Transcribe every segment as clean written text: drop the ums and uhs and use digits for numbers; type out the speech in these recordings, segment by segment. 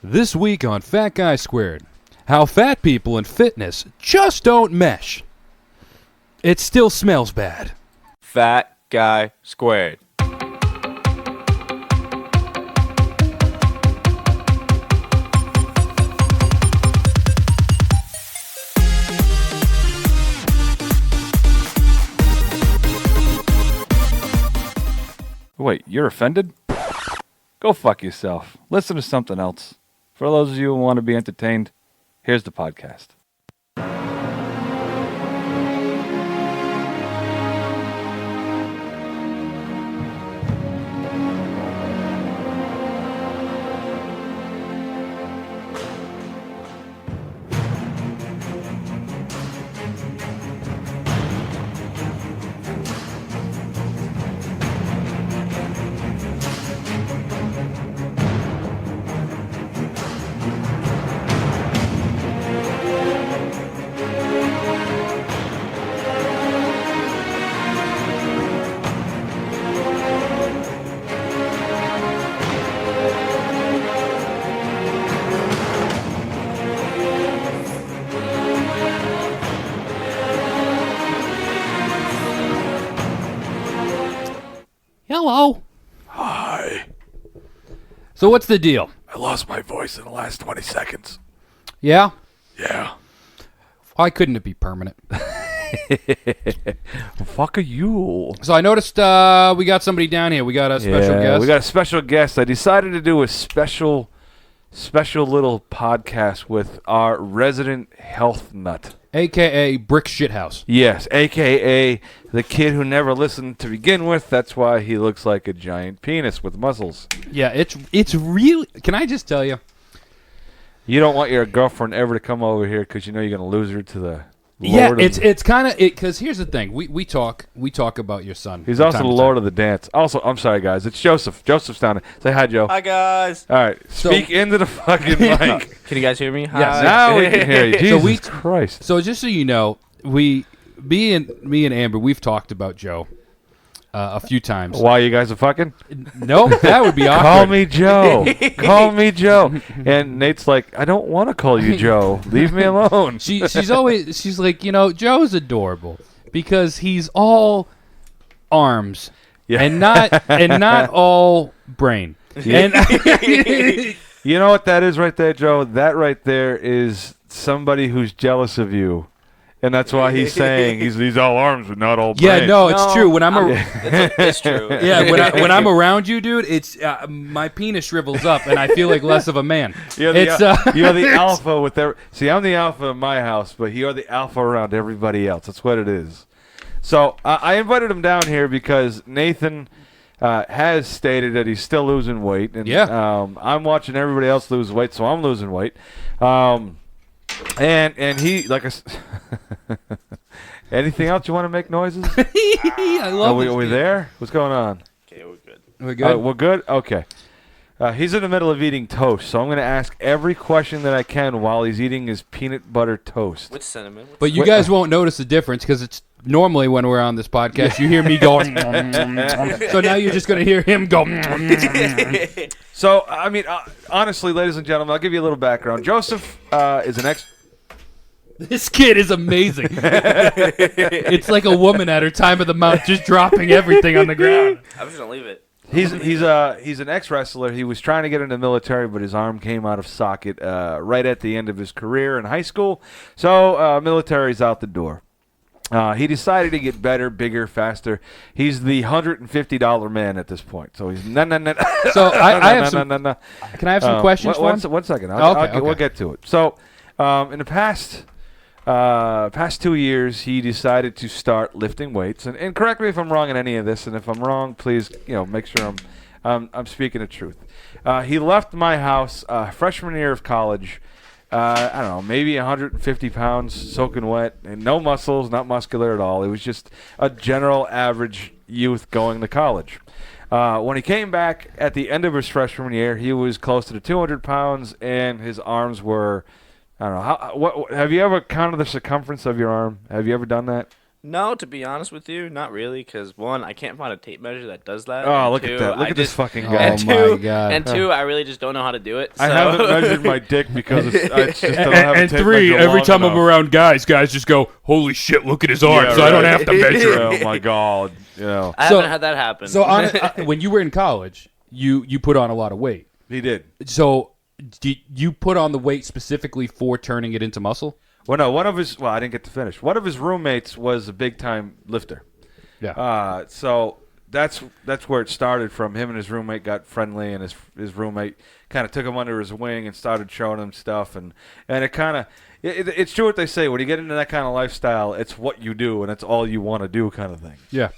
This week on Fat Guy Squared, how fat people and fitness just don't mesh. It still smells bad. Fat Guy Squared. Wait, you're offended? Go fuck yourself. Listen to something else. For those of you who want to be entertained, here's the podcast. Hello. Hi. So what's the deal? I lost my voice in the last 20 seconds. Yeah? Yeah. Why couldn't it be permanent? Fuck are you? So I noticed we got somebody down here. We got a special guest. We got a special guest. I decided to do a special little podcast with our resident health nut. A.K.A. Brick Shithouse. Yes, a.k.a. the kid who never listened to begin with. That's why he looks like a giant penis with muscles. Yeah, it's really... Can I just tell you? You don't want your girlfriend ever to come over here because you know you're going to lose her to the Yeah, Lord it's kind of... Because here's the thing. We talk about your son. He's from also time the to Lord time. of the dance. Also, I'm sorry, guys. It's Joseph. Joseph's down there. Say hi, Joe. Hi, guys. All right. Speak into the fucking mic. Can you guys hear me? Yes. Hi. Now we can hear you. Jesus we- Christ. So just so you know, me and Amber, we've talked about Joe a few times. Why you guys are fucking? No, that would be awkward. Call me Joe. Call me Joe. And Nate's like, I don't want to call you Joe. Leave me alone. She's like, Joe's adorable because he's all arms Yeah. and not all brain. And You know what that is right there, Joe? That right there is somebody who's jealous of you. And that's why he's saying he's all arms but not all brain. yeah, no, it's No. true. When I'm It's true. yeah, when I'm around you, dude, it's my penis shrivels up and I feel like less of a man. You're the alpha with their. See, I'm the alpha in my house, but you're the alpha around everybody else. That's what it is. So I invited him down here because Nathan has stated that he's still losing weight, and Yeah. I'm watching everybody else lose weight, so I'm losing weight. And he like anything else you want to make noises? I love Are this we dude. there? What's going on? Okay, we're good. We're good. We're good? Okay. He's in the middle of eating toast, so I'm going to ask every question that I can while he's eating his peanut butter toast. With cinnamon. But you guys won't notice the difference because it's normally when we're on this podcast, you hear me go. So now you're just going to hear him go. So, I mean, honestly, ladies and gentlemen, I'll give you a little background. Joseph is an This kid is amazing. It's like a woman at her time of the month just dropping everything on the ground. I was gonna leave it. He's an ex-wrestler. He was trying to get into the military, but his arm came out of socket right at the end of his career in high school. So, military's out the door. He decided to get better, bigger, faster. He's the $150 man at this point. So he's So I have some. Can I have some questions for him? One second. Okay. We'll get to it. So, in the past 2 years, he decided to start lifting weights. And correct me if I'm wrong in any of this. And if I'm wrong, please, make sure I'm speaking the truth. He left my house freshman year of college. I don't know, maybe 150 pounds, soaking wet, and no muscles, not muscular at all. It was just a general average youth going to college. When he came back at the end of his freshman year, he was close to the 200 pounds, and his arms were, I don't know. What have you ever counted the circumference of your arm? Have you ever done that? No, to be honest with you, not really. Because one, I can't find a tape measure that does that. Oh, and look two, at that! Look I at this just- fucking Oh guy. And my two, God. And two, I really just don't know how to do it. So. I haven't measured my dick because it's just I don't have a And tape three, measure every long time I'm enough. around guys just go, holy shit, look at his arms, Yeah, so I don't right. have to measure him. Oh my god! You know, I So- haven't had that happen. So when you were in college, you put on a lot of weight. he did. So you put on the weight specifically for turning it into muscle? Well, no, one of his. Well, I didn't get to finish. One of his roommates was a big time lifter. Yeah. So that's where it started from. Him and his roommate got friendly, and his roommate kind of took him under his wing and started showing him stuff, and it kind of it's true what they say, when you get into that kind of lifestyle, it's what you do and it's all you want to do, kind of thing. Yeah.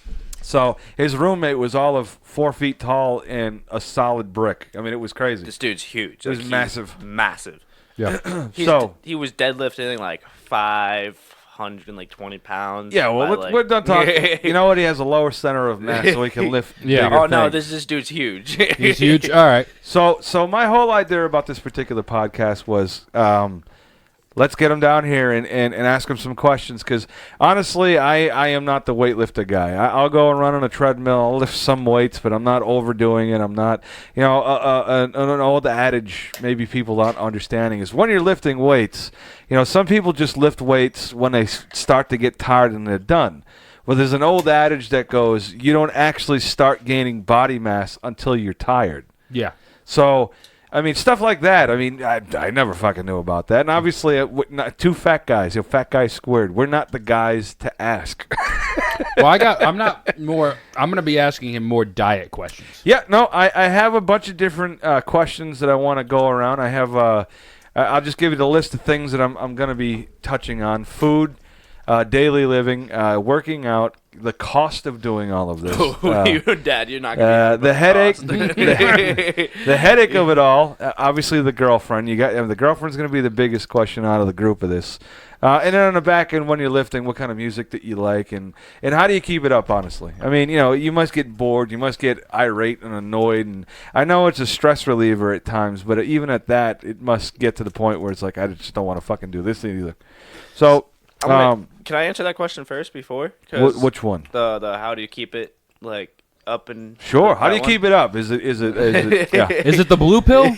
So his roommate was all of 4 feet tall and a solid brick. I mean, it was crazy. this dude's huge. It was Like, he's massive. Massive. Yeah. So he was deadlifting like 520 pounds. yeah, well, by, we're done talking. You know what? He has a lower center of mass, so he can lift. Yeah. bigger Oh no, things. this dude's huge. He's huge. All right. So my whole idea about this particular podcast was, let's get him down here and ask him some questions, because honestly, I am not the weightlifter guy. I'll go and run on a treadmill, I'll lift some weights, but I'm not overdoing it. I'm not, an old adage maybe people aren't understanding is when you're lifting weights, some people just lift weights when they start to get tired and they're done. Well, there's an old adage that goes, you don't actually start gaining body mass until you're tired. Yeah. So, I mean, stuff like that. I mean, I never fucking knew about that. And obviously, two fat guys, fat guy squared. We're not the guys to ask. Well, I'm going to be asking him more diet questions. Yeah, no, I have a bunch of different questions that I want to go around. I have, I'll just give you the list of things that I'm going to be touching on. Food, daily living, working out, the cost of doing all of this. Dad, you're not gonna The headache, the headache of it all. Obviously, the girlfriend. The girlfriend's going to be the biggest question out of the group of this. And then on the back end, when you're lifting, what kind of music that you like, and how do you keep it up? Honestly, I mean, you must get bored, you must get irate and annoyed, and I know it's a stress reliever at times, but even at that, it must get to the point where it's like I just don't want to fucking do this either. So. Can I answer that question first before? 'Cause Which one? The how do you keep it like up and Sure. How do you keep it up? Is it yeah. Is it the blue pill?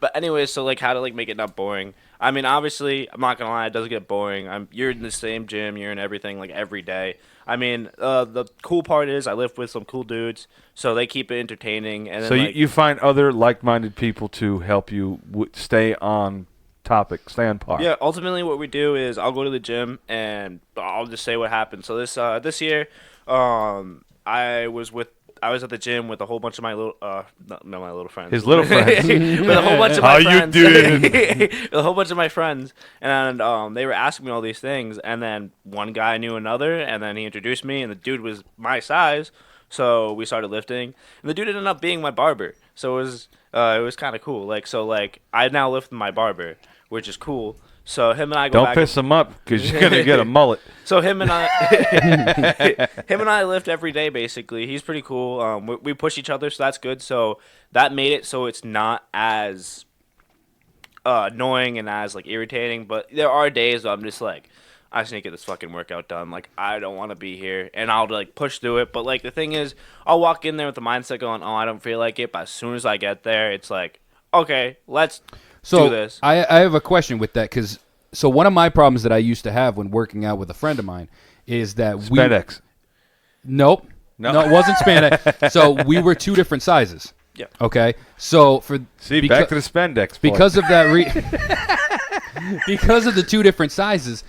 But anyways, so like how to like make it not boring. I mean, obviously, I'm not gonna lie, it does get boring. You're in the same gym, you're in everything like every day. I mean, the cool part is I live with some cool dudes, so they keep it entertaining. And then, So like, you find other like-minded people to help you stay on topic, stay on par. yeah, ultimately what we do is I'll go to the gym and I'll just say what happened. So this year, I was at the gym with a whole bunch of my little not my little friends. His little friends. With a whole bunch of How my you friends. doing? A whole bunch of my friends, and they were asking me all these things, and then one guy knew another, and then he introduced me, and the dude was my size, so we started lifting, and the dude ended up being my barber. So it was kind of cool. I now lift my barber, which is cool. So him and I go Don't back. piss him up because you're gonna get a mullet. So him and I lift every day basically. He's pretty cool. We push each other, so that's good. So that made it so it's not as annoying and as like irritating. But there are days where I'm just like, I just need to get this fucking workout done. Like I don't want to be here, and I'll like push through it. But like the thing is, I'll walk in there with the mindset going, oh, I don't feel like it. But as soon as I get there, it's like, okay, let's do this. I have a question with that, because one of my problems that I used to have when working out with a friend of mine is that Spandex. Nope. No, it wasn't spandex. So we were two different sizes. Yeah. Okay. So Back to the spandex. Boy. because of that because of the two different sizes,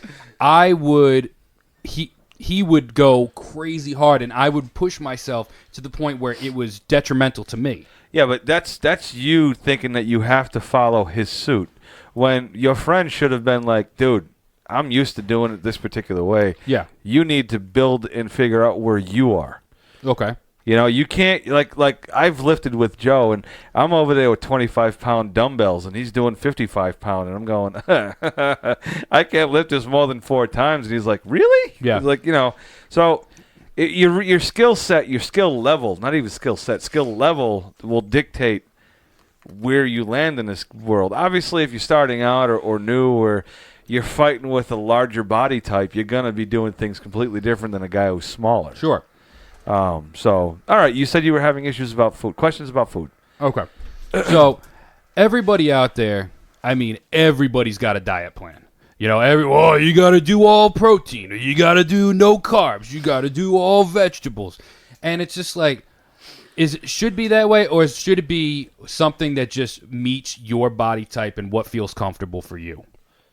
he would go crazy hard, and I would push myself to the point where it was detrimental to me. Yeah, but that's you thinking that you have to follow his suit, when your friend should have been like, dude, I'm used to doing it this particular way. Yeah. You need to build and figure out where you are. Okay. You can't, like I've lifted with Joe, and I'm over there with 25-pound dumbbells, and he's doing 55-pound, and I'm going, I can't lift this more than 4 times. And he's like, really? Yeah. He's like, so your skill set, your skill level, not even skill set, skill level will dictate where you land in this world. Obviously, if you're starting out or new, or you're fighting with a larger body type, you're going to be doing things completely different than a guy who's smaller. Sure. So, all right, you said you were having issues about food. Questions about food. Okay. So, everybody out there, I mean, everybody's got a diet plan. You know, you got to do all protein, or you got to do no carbs, you got to do all vegetables. And it's just like, should be that way, or should it be something that just meets your body type and what feels comfortable for you?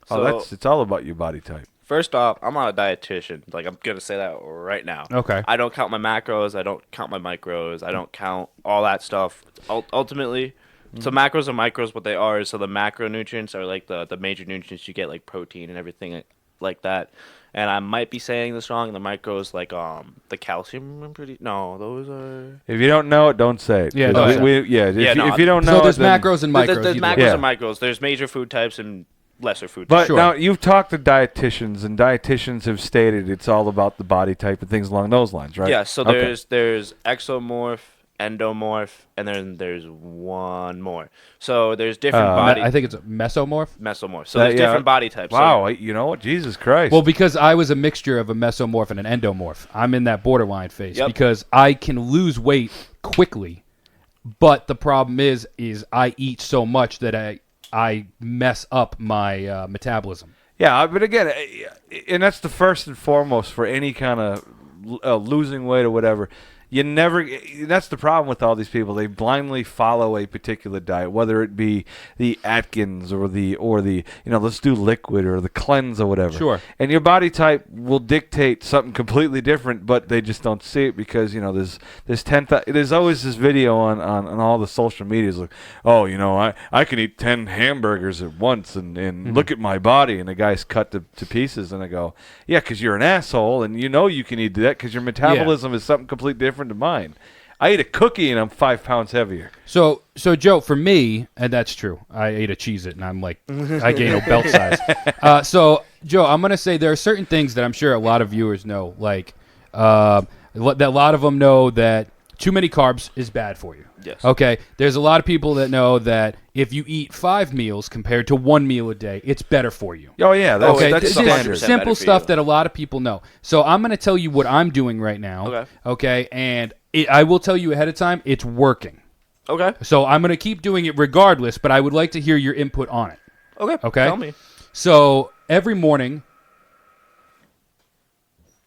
So, It's all about your body type. first off, I'm not a dietitian. Like, I'm going to say that right now. Okay. I don't count my macros. I don't count my micros. I don't count all that stuff. Ultimately, so macros and micros, what they are is, so the macronutrients are like the major nutrients you get, like protein and everything like that. And I might be saying this wrong. The micros, like the calcium, those are... If you don't know it, don't say it. Yeah, If you don't know So there's it, then- macros and micros. There's either macros way. Yeah. and micros. There's major food types and lesser food But types. Sure. now you've talked to dietitians, and dietitians have stated it's all about the body type and things along those lines, right? Yeah, so Okay. there's exomorph, endomorph, and then there's one more. So there's different body... I think it's a mesomorph. mesomorph. So there's different body types. So- Wow, you know what? Jesus Christ. Well, because I was a mixture of a mesomorph and an endomorph. I'm in that borderline phase Yep. because I can lose weight quickly, but the problem is I eat so much that I mess up my metabolism. Yeah, but again, and that's the first and foremost for any kind of losing weight or whatever. You never. That's the problem with all these people. They blindly follow a particular diet, whether it be the Atkins or the let's do liquid or the cleanse or whatever. Sure. And your body type will dictate something completely different, but they just don't see it because there's always this video on all the social medias like, I can eat 10 hamburgers at once and look at my body, and the guy's cut to pieces, and I go, yeah, because you're an asshole, and you can eat that because your metabolism is something completely different to mine. I ate a cookie and I'm 5 pounds heavier. So Joe, for me, and that's true, I ate a Cheez-It and I'm like, I gained no belt size. So Joe, I'm gonna say there are certain things that I'm sure a lot of viewers know, like that a lot of them know that too many carbs is bad for you. Yes. Okay. There's a lot of people that know that if you eat 5 meals compared to 1 meal a day, it's better for you. Oh yeah, that's This is standard. 100% simple better for stuff you. that a lot of people know. So I'm going to tell you what I'm doing right now. Okay. Okay. And I will tell you ahead of time, it's working. Okay. So I'm going to keep doing it regardless, but I would like to hear your input on it. Okay. Okay. Tell me. So every morning,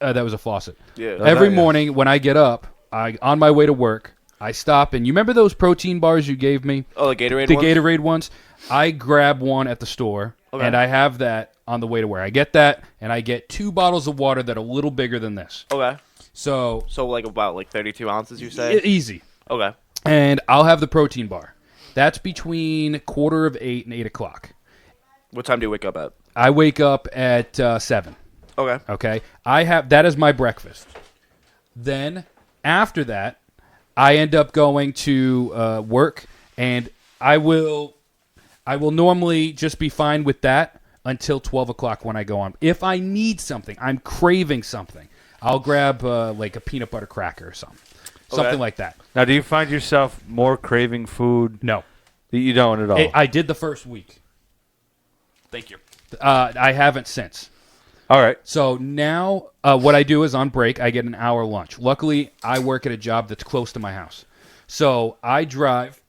that was a faucet. Yeah. Every morning when I get up, on my way to work, I stop and you remember those protein bars you gave me? Oh, the Gatorade The ones? Gatorade ones. I grab one at the store, Okay. and I have that on the way to work. I get that, and I get 2 bottles of water that are a little bigger than this. Okay. So So like about 32 ounces, you say? easy. Okay. And I'll have the protein bar. That's between 7:45 and 8 o'clock. What time do you wake up at? I wake up at 7. Okay. Okay, that is my breakfast. Then after that, I end up going to work, and I will normally just be fine with that until 12 o'clock when I go on. If I need something, I'm craving something, I'll grab like a peanut butter cracker or something like that. Now, do you find yourself more craving food? No, You don't at all. I did the first week. Thank you. I haven't since. All right. So now what I do is on break, I get an hour lunch. Luckily, I work at a job that's close to my house. So I drive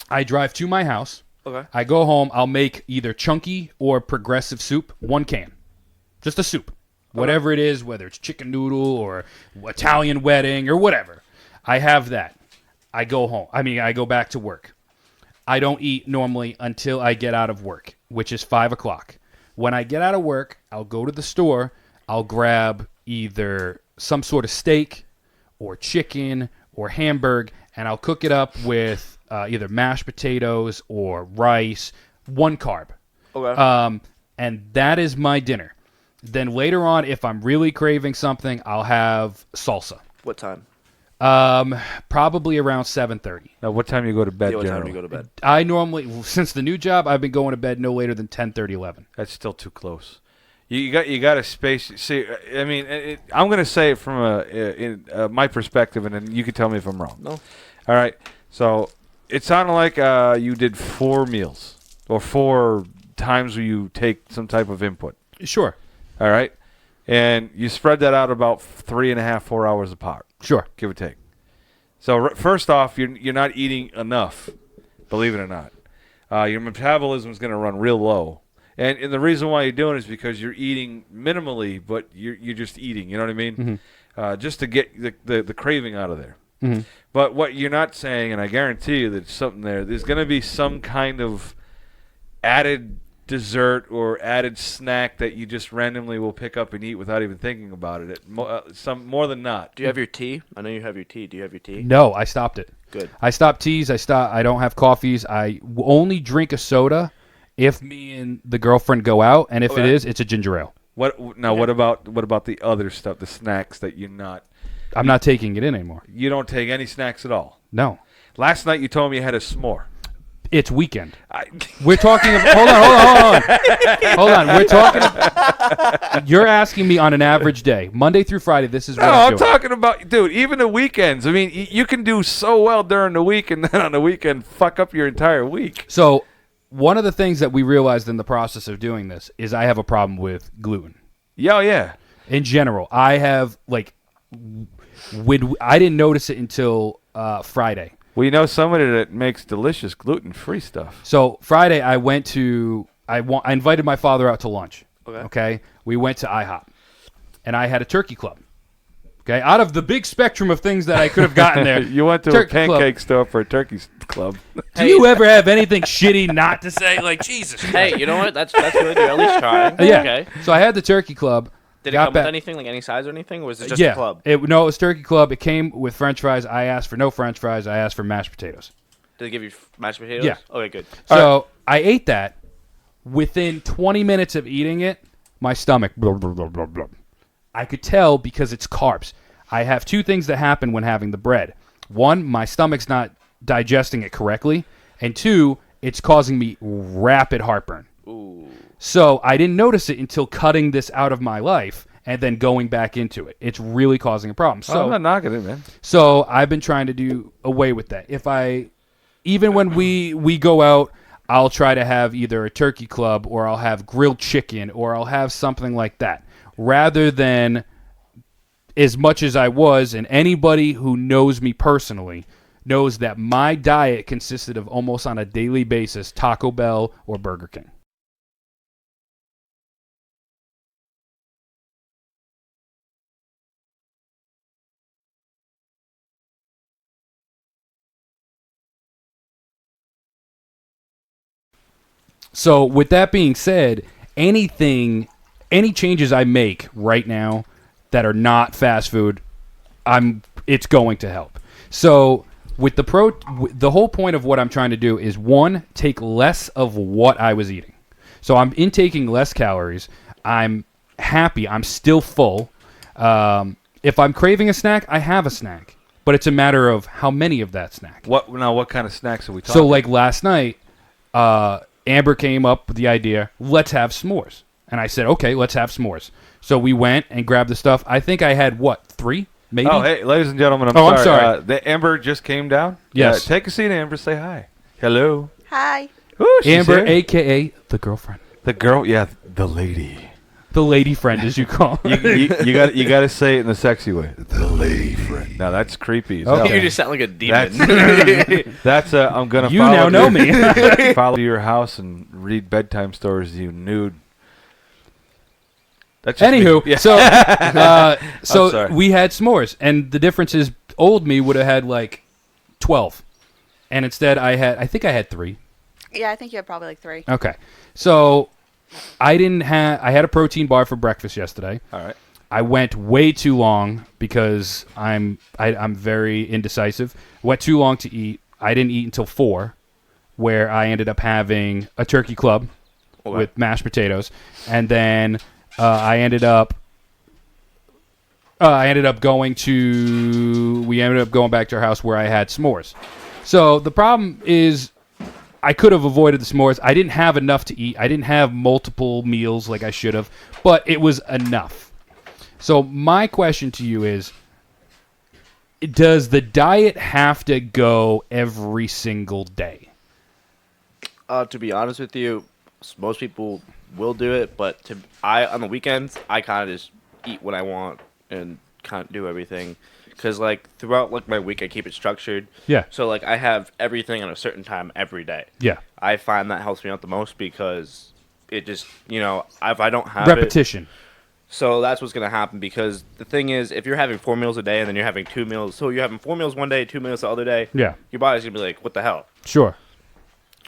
to my house. Okay. I go home. I'll make either chunky or progressive soup, 1 can. Just a soup. Whatever it is, whether it's chicken noodle or Italian wedding or whatever. I have that. I go home. I go back to work. I don't eat normally until I get out of work, which is 5 o'clock. When I get out of work, I'll go to the store. I'll grab either some sort of steak or chicken or hamburger, and I'll cook it up with either mashed potatoes or rice, 1 carb. Okay. And that is my dinner. Then later on, if I'm really craving something, I'll have salsa. What time? Probably around 7:30. Now, what time you go to bed Yeah, what time do generally? you go to bed? I normally, since the new job, I've been going to bed no later than 10:30, 11. That's still too close. You got to space. See, I mean, I'm going to say it from my perspective, and then you can tell me if I'm wrong. No. All right. So it sounded like you did 4 meals or 4 times where you take some type of input. Sure. All right, and you spread that out about 3.5, 4 hours apart, Sure. give or take. So first off, you're not eating enough, believe it or not. Your metabolism is going to run real low, and the reason why you're doing it is because you're eating minimally, but you're just eating. You know what I mean? Just to get the craving out of there. But what you're not saying, and I guarantee you that something there's going to be some kind of added dessert or added snack that you just randomly will pick up and eat without even thinking about it. Some more than not. Do you have your tea? I know you have your tea. Do you have your tea? No, I stopped it. Good. I stopped teas. I don't have coffees. I only drink a soda if me and the girlfriend go out, and if it is, it's a ginger ale. What about the other stuff, the snacks that you're not? I'm not taking it in anymore. You don't take any snacks at all. No. Last night you told me you had a s'more. It's weekend. We're talking about, hold on. We're talking you're asking me on an average day, Monday through Friday, this is what I'm doing. Talking about, dude, even the weekends. I mean, you can do so well during the week and then on the weekend fuck up your entire week. So, one of the things that we realized in the process of doing this is I have a problem with gluten. Yeah. In general, I have I didn't notice it until Friday. Well, you know somebody that makes delicious gluten-free stuff. So Friday, I invited my father out to lunch. Okay. We went to IHOP, and I had a turkey club. Okay, out of the big spectrum of things that I could have gotten there, You went to a pancake store for a turkey club. Do you ever have anything shitty not to say? Like, Jesus. Hey, you know what? That's good. You're at least trying. Yeah. Okay. So I had the turkey club. Did it come with anything, like any size or anything, or was it just a club? No, it was turkey club. It came with French fries. I asked for no French fries. I asked for mashed potatoes. Did they give you mashed potatoes? Yeah. Okay, good. So I ate that. Within 20 minutes of eating it, my stomach, blah, blah, blah, blah, blah. I could tell because it's carbs. I have two things that happen when having the bread. One, my stomach's not digesting it correctly. And two, it's causing me rapid heartburn. Ooh. So I didn't notice it until cutting this out of my life and then going back into it. It's really causing a problem. So I'm not knocking it, man. So I've been trying to do away with that. Even when we go out, I'll try to have either a turkey club or I'll have grilled chicken or I'll have something like that. Rather than as much as I was, and anybody who knows me personally knows that my diet consisted of almost on a daily basis Taco Bell or Burger King. So with that being said, any changes I make right now that are not fast food, it's going to help. So with the whole point of what I'm trying to do is, one, take less of what I was eating. So I'm intaking less calories. I'm happy. I'm still full. If I'm craving a snack, I have a snack. But it's a matter of how many of that snack. What kind of snacks are we talking? So like last night, Amber came up with the idea, let's have s'mores. And I said, okay, let's have s'mores. So we went and grabbed the stuff. I think I had, 3, maybe? Oh, hey, ladies and gentlemen, I'm sorry. The Amber just came down? Yes. Take a seat, Amber. Say hi. Hello. Hi. Ooh, she's Amber, here. a.k.a. the girlfriend. The girl, yeah, the lady. The lady friend, as you call her. You got to say it in a sexy way. The lady friend. Now, that's creepy as hell. Okay. You just sound like a demon. That's I'm going to You now know me. follow your house and read bedtime stories, you nude. That's just Anywho, me. Yeah. so sorry. we had s'mores, and the difference is old me would have had like 12. And instead I think I had 3. Yeah, I think you had probably like 3. Okay. So I had a protein bar for breakfast yesterday. All right. I went way too long because I'm very indecisive. Went too long to eat. I didn't eat until 4, where I ended up having a turkey club with mashed potatoes, and then I ended up going back to our house where I had s'mores. So the problem is, I could have avoided the s'mores. I didn't have enough to eat. I didn't have multiple meals like I should have, but it was enough. So my question to you is, does the diet have to go every single day? To be honest with you, Most people will do it, but on the weekends I kind of just eat what I want and kind of do everything. Because like throughout like my week, I keep it structured. Yeah. So like I have everything at a certain time every day. Yeah. I find that helps me out the most because it just if I don't have Repetition. so that's what's gonna happen. Because the thing is, if you're having 4 meals a day and then you're having 2 meals, so you're having 4 meals one day, 2 meals the other day. Yeah. Your body's gonna be like, what the hell? Sure.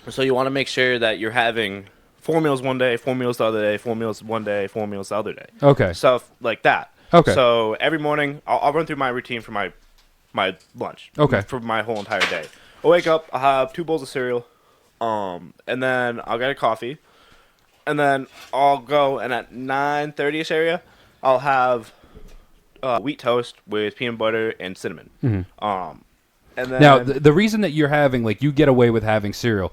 So you want to make sure that you're having 4 meals one day, 4 meals the other day, 4 meals one day, 4 meals the other day. Okay. Stuff like that. Okay. So every morning, I'll run through my routine for my lunch. Okay. For my whole entire day. I'll wake up, I'll have 2 bowls of cereal, and then I'll get a coffee, and then I'll go, and at 9:30ish area, I'll have wheat toast with peanut butter and cinnamon. Mm-hmm. And then Now, the reason that you're having, like, you get away with having cereal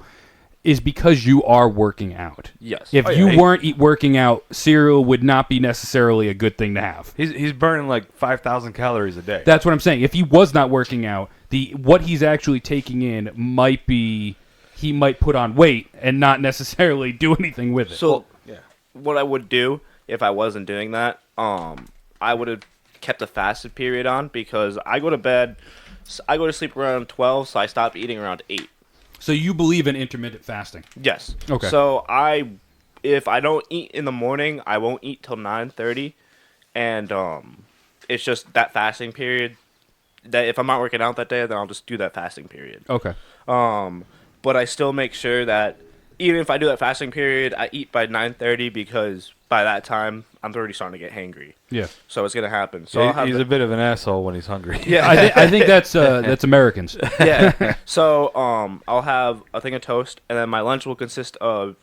is because you are working out. yes. If you weren't working out, cereal would not be necessarily a good thing to have. He's burning like 5,000 calories a day. That's what I'm saying. If he was not working out, what he's actually taking in might be, he might put on weight and not necessarily do anything with it. So what I would do if I wasn't doing that, I would have kept a fasted period on because I go to sleep around 12, so I stop eating around 8. So you believe in intermittent fasting? Yes. Okay. So if I don't eat in the morning, I won't eat till 9:30, and it's just that fasting period. That if I'm not working out that day, then I'll just do that fasting period. Okay. But I still make sure that even if I do that fasting period, I eat by 9:30 because by that time I'm already starting to get hangry. Yeah. So it's gonna happen. So I'll have he's a bit of an asshole when he's hungry. yeah. I think that's Americans. Yeah. So I'll have a thing of toast, and then my lunch will consist of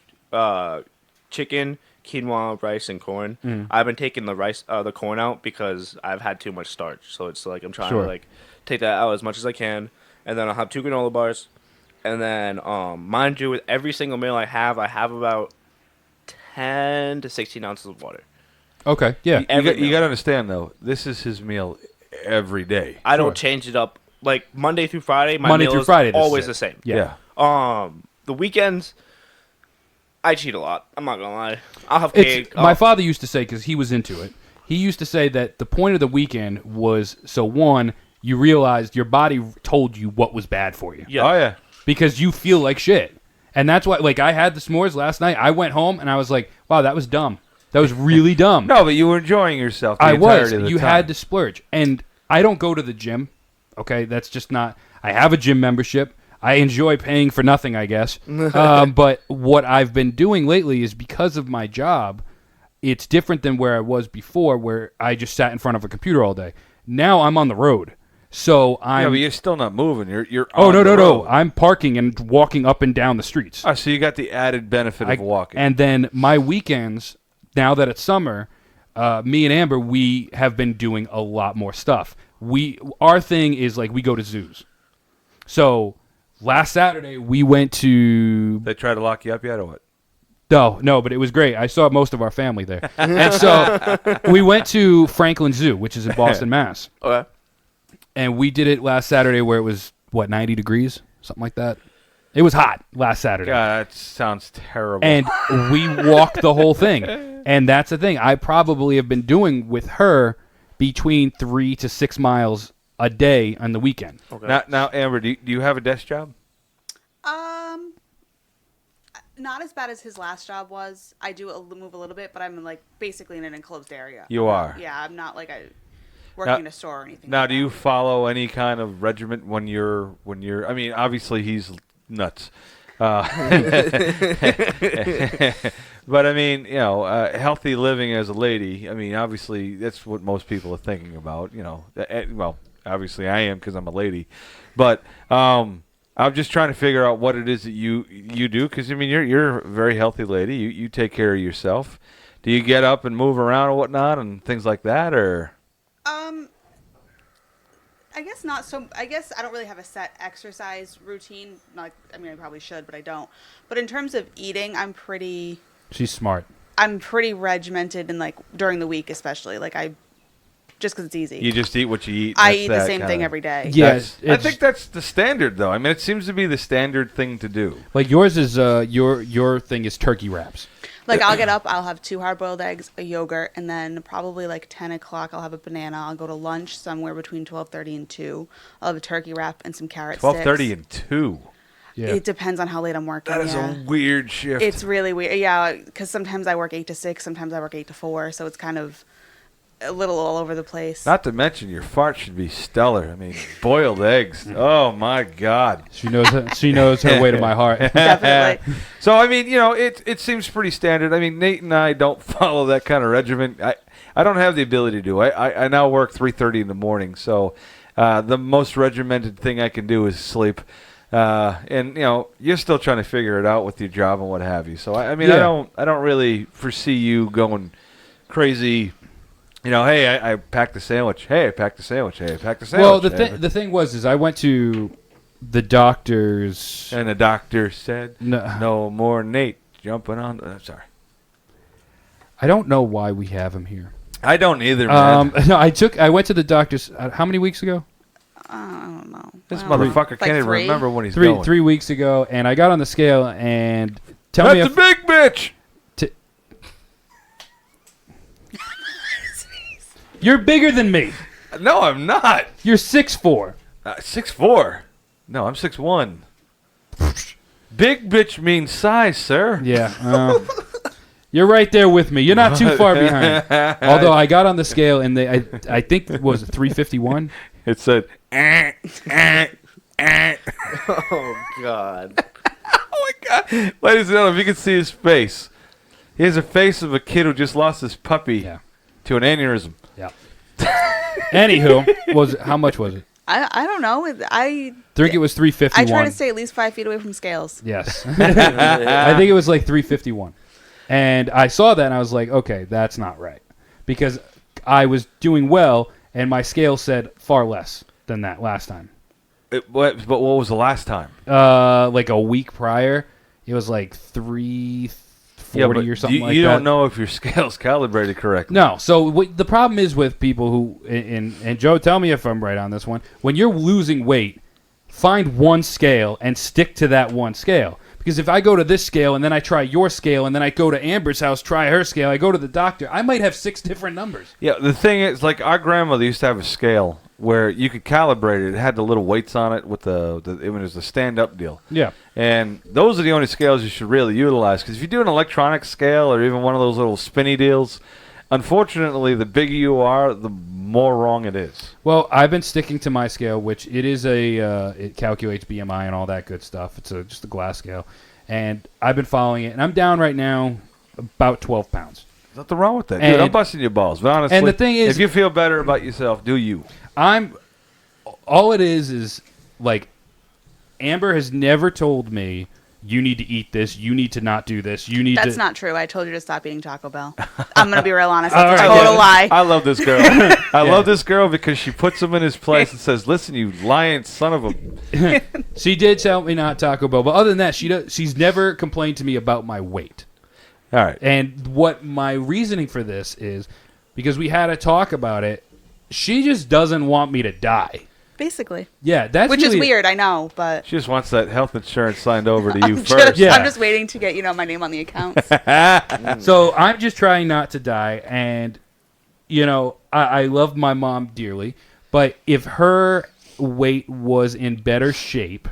chicken, quinoa, rice, and corn. I've been taking the corn out because I've had too much starch. So it's like I'm trying Sure. to like take that out as much as I can, and then I'll have 2 granola bars, and then mind you, with every single meal I have about 10 to 16 ounces of water. Okay. Yeah. You got to understand though, this is his meal every day. I don't change it up. Like Monday through Friday, my Monday meal through is Friday, this is always it. the same. Yeah. The weekends, I cheat a lot. I'm not gonna lie. I'll have It's, cake. my father used to say, because he was into it, he used to say that the point of the weekend was, so one, you realized your body told you what was bad for you. Yeah. Oh yeah. Because you feel like shit. And that's why, like, I had the s'mores last night. I went home and I was like, wow, that was dumb. That was really dumb. No, but you were enjoying yourself. I was. Of the You time. had to splurge. And I don't go to the gym. Okay, that's just not. I have a gym membership. I enjoy paying for nothing, I guess. But what I've been doing lately is because of my job, it's different than where I was before, where I just sat in front of a computer all day. Now I'm on the road. So I'm. Yeah, but you're still not moving. You're. Oh, on no, the no, road. no. I'm parking and walking up and down the streets. Oh, so you got the added benefit of walking. And then my weekends, now that it's summer, me and Amber, we have been doing a lot more stuff. Our thing is like we go to zoos. So last Saturday we went to. They try to lock you up yet, or what? No, but it was great. I saw most of our family there, and so we went to Franklin Zoo, which is in Boston, Mass. Okay. And we did it last Saturday, where it was 90 degrees, something like that. It was hot last Saturday. God, that sounds terrible. And we walked the whole thing. And that's the thing. I probably have been doing with her between 3 to 6 miles a day on the weekend. Okay. Now, Amber, do you have a desk job? Not as bad as his last job was. I do move a little bit, but I'm like basically in an enclosed area. You are. Yeah, I'm not like working in a store or anything. Now, like do that. you follow any kind of regiment when you're? I mean, obviously he's nuts. But I mean, healthy living as a lady. I mean, obviously that's what most people are thinking about. Well, obviously I am because I'm a lady, but I'm just trying to figure out what it is that you do, because I mean you're a very healthy lady. You take care of yourself. Do you get up and move around and whatnot and things like that, or? I guess not so. I guess I don't really have a set exercise routine. I probably should, but I don't. But in terms of eating, I'm pretty She's smart. regimented, and like during the week especially. Like I just because it's easy. You just eat what you eat. I that's eat the that same thing kinda- every day. Yeah, I think that's the standard, though. I mean, it seems to be the standard thing to do. like yours is your thing is turkey wraps. Like I'll get up, I'll have 2 hard-boiled eggs, a yogurt, and then probably like 10 o'clock I'll have a banana. I'll go to lunch somewhere between 12:30 and 2. I'll have a turkey wrap and some carrot 12:30 sticks. and 2. Yeah. It depends on how late I'm working. That is yeah. a weird shift. It's really weird. Yeah, because sometimes I work 8 to 6, sometimes I work 8 to 4, so it's kind of a little all over the place. Not to mention your fart should be stellar. I mean, boiled eggs. Oh my God. She knows her way to my heart. Definitely. So I mean, it seems pretty standard. I mean, Nate and I don't follow that kind of regimen. I don't have the ability to do. I now work 3:30 in the morning, so the most regimented thing I can do is sleep. And you're still trying to figure it out with your job and what have you. So I mean, Yeah. I don't really foresee you going crazy. Hey, I packed a sandwich. Hey, I packed a sandwich. Hey, I packed a sandwich. Well, the thing was I went to the doctor's. And the doctor said, No. "No more Nate jumping on." I'm sorry. I don't know why we have him here. I don't either, man. No, I went to the doctor's. How many weeks ago? I don't know. This I don't know. motherfucker Like can't even 3? remember when he's going. 3 weeks ago, and I got on the scale and tell me That's if a big bitch. you're bigger than me. No, I'm not. You're 6'4". 6'4". No, I'm 6'1". Big bitch means size, sir. Yeah. You're right there with me. You're not too far behind. Although I got on the scale and I think it was 351. It said, Oh God. oh my God. Ladies and gentlemen, if you can see his face. He has a face of a kid who just lost his puppy Yeah. to an aneurysm. Yeah. Anywho, how much was it? I don't know. I think it was 351. I try to stay at least 5 feet away from scales. Yes. I think it was like 351. And I saw that and I was like, okay, that's not right. Because I was doing well and my scale said far less than that last time. But what was the last time? Like a week prior, it was like 340 or something like that. You don't know if your scale's calibrated correctly. No. So the problem is with people who, and Joe, tell me if I'm right on this one. When you're losing weight, find one scale and stick to that one scale. Because if I go to this scale and then I try your scale and then I go to Amber's house, try her scale, I go to the doctor, I might have 6 different numbers. Yeah, the thing is, like, our grandmother used to have a scale where you could calibrate it. It had the little weights on it with it was the stand-up deal. Yeah. And those are the only scales you should really utilize. Because if you do an electronic scale or even one of those little spinny deals, unfortunately, the bigger you are, the more wrong it is. Well, I've been sticking to my scale, which it is it calculates BMI and all that good stuff. It's just a glass scale. And I've been following it, and I'm down right now about 12 pounds. There's nothing wrong with that. And- Dude, I'm busting your balls. But honestly, And the thing is- if you feel better about yourself, do you. All it is like, Amber has never told me, you need to eat this, you need to not do this, you need to... That's not true. I told you to stop eating Taco Bell. I'm going to be real honest. All That's a right, total yeah. lie. I love this girl. I love this girl because she puts him in his place and says, listen, you lying son of a... She did tell me not Taco Bell, but other than that, she's never complained to me about my weight. All right. And what my reasoning for this is, because we had a talk about it, she just doesn't want me to die. Basically. Yeah, that's Which is really- weird, I know, but... She just wants that health insurance signed over to you I'm first. just, Yeah. I'm just waiting to get, my name on the accounts. So I'm just trying not to die, and I love my mom dearly, but if her weight was in better shape,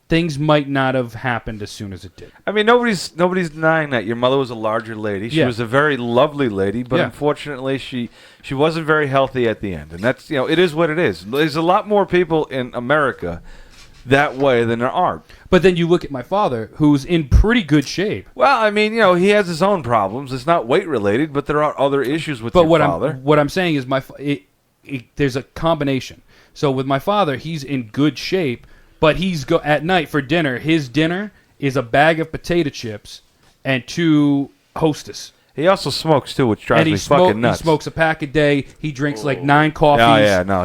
things might not have happened as soon as it did. I mean, nobody's denying that. Your mother was a larger lady. She Yeah. was a very lovely lady, but Yeah. unfortunately, she wasn't very healthy at the end. And that's, it is what it is. There's a lot more people in America that way than there aren't. But then you look at my father, who's in pretty good shape. Well, I mean, he has his own problems. It's not weight related, but there are other issues with But your father. what I'm saying is there's a combination. So with my father, he's in good shape, but at night for dinner. His dinner is a bag of potato chips and 2 Hostess. He also smokes too, which drives And me fucking nuts. he smokes a pack a day. He drinks like 9 coffees. Oh yeah, no,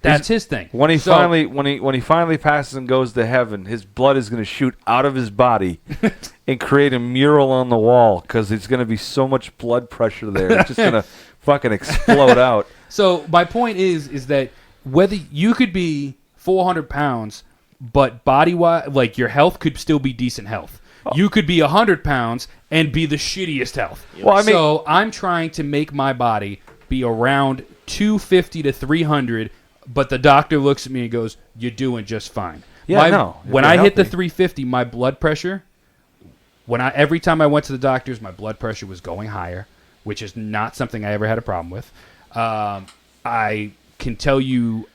that's his thing. When he So- finally passes and goes to heaven, his blood is going to shoot out of his body and create a mural on the wall because there's going to be so much blood pressure there. It's just going to fucking explode out. So my point is that whether you could be 400 pounds, but body-wise, like your health could still be decent health. You could be 100 pounds and be the shittiest health. Well, I mean, so I'm trying to make my body be around 250 to 300, but the doctor looks at me and goes, "You're doing just fine." Yeah, no. When I hit the 350, my blood pressure, every time I went to the doctors, my blood pressure was going higher, which is not something I ever had a problem with. I can tell you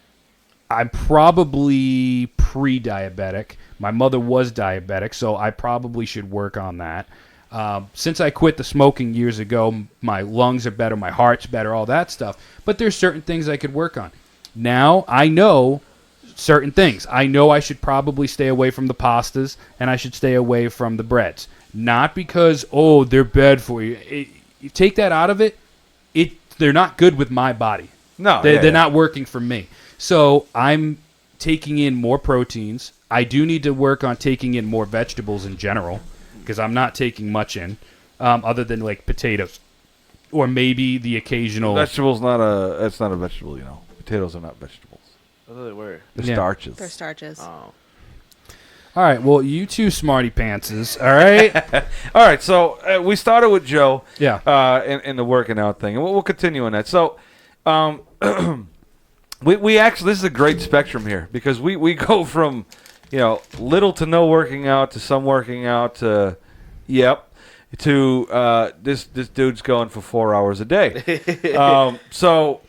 I'm probably pre-diabetic. My mother was diabetic, so I probably should work on that. Since I quit the smoking years ago, my lungs are better, my heart's better, all that stuff. But there's certain things I could work on. Now I know certain things. I know I should probably stay away from the pastas, and I should stay away from the breads. Not because, they're bad for you. You take that out of it, they're not good with my body. No, they're not working for me. So I'm taking in more proteins. I do need to work on taking in more vegetables in general because I'm not taking much in other than like potatoes or maybe the occasional. Vegetables it's not a vegetable, you know. Potatoes are not vegetables. I thought they were. They're starches. They're starches. Oh. All right, well, you two smarty pantses, all right? All right, so we started with Joe Yeah. in the working out thing, and we'll continue on that. So we actually, this is a great spectrum here because we go from, little to no working out to some working out to, to this dude's going for 4 hours a day. So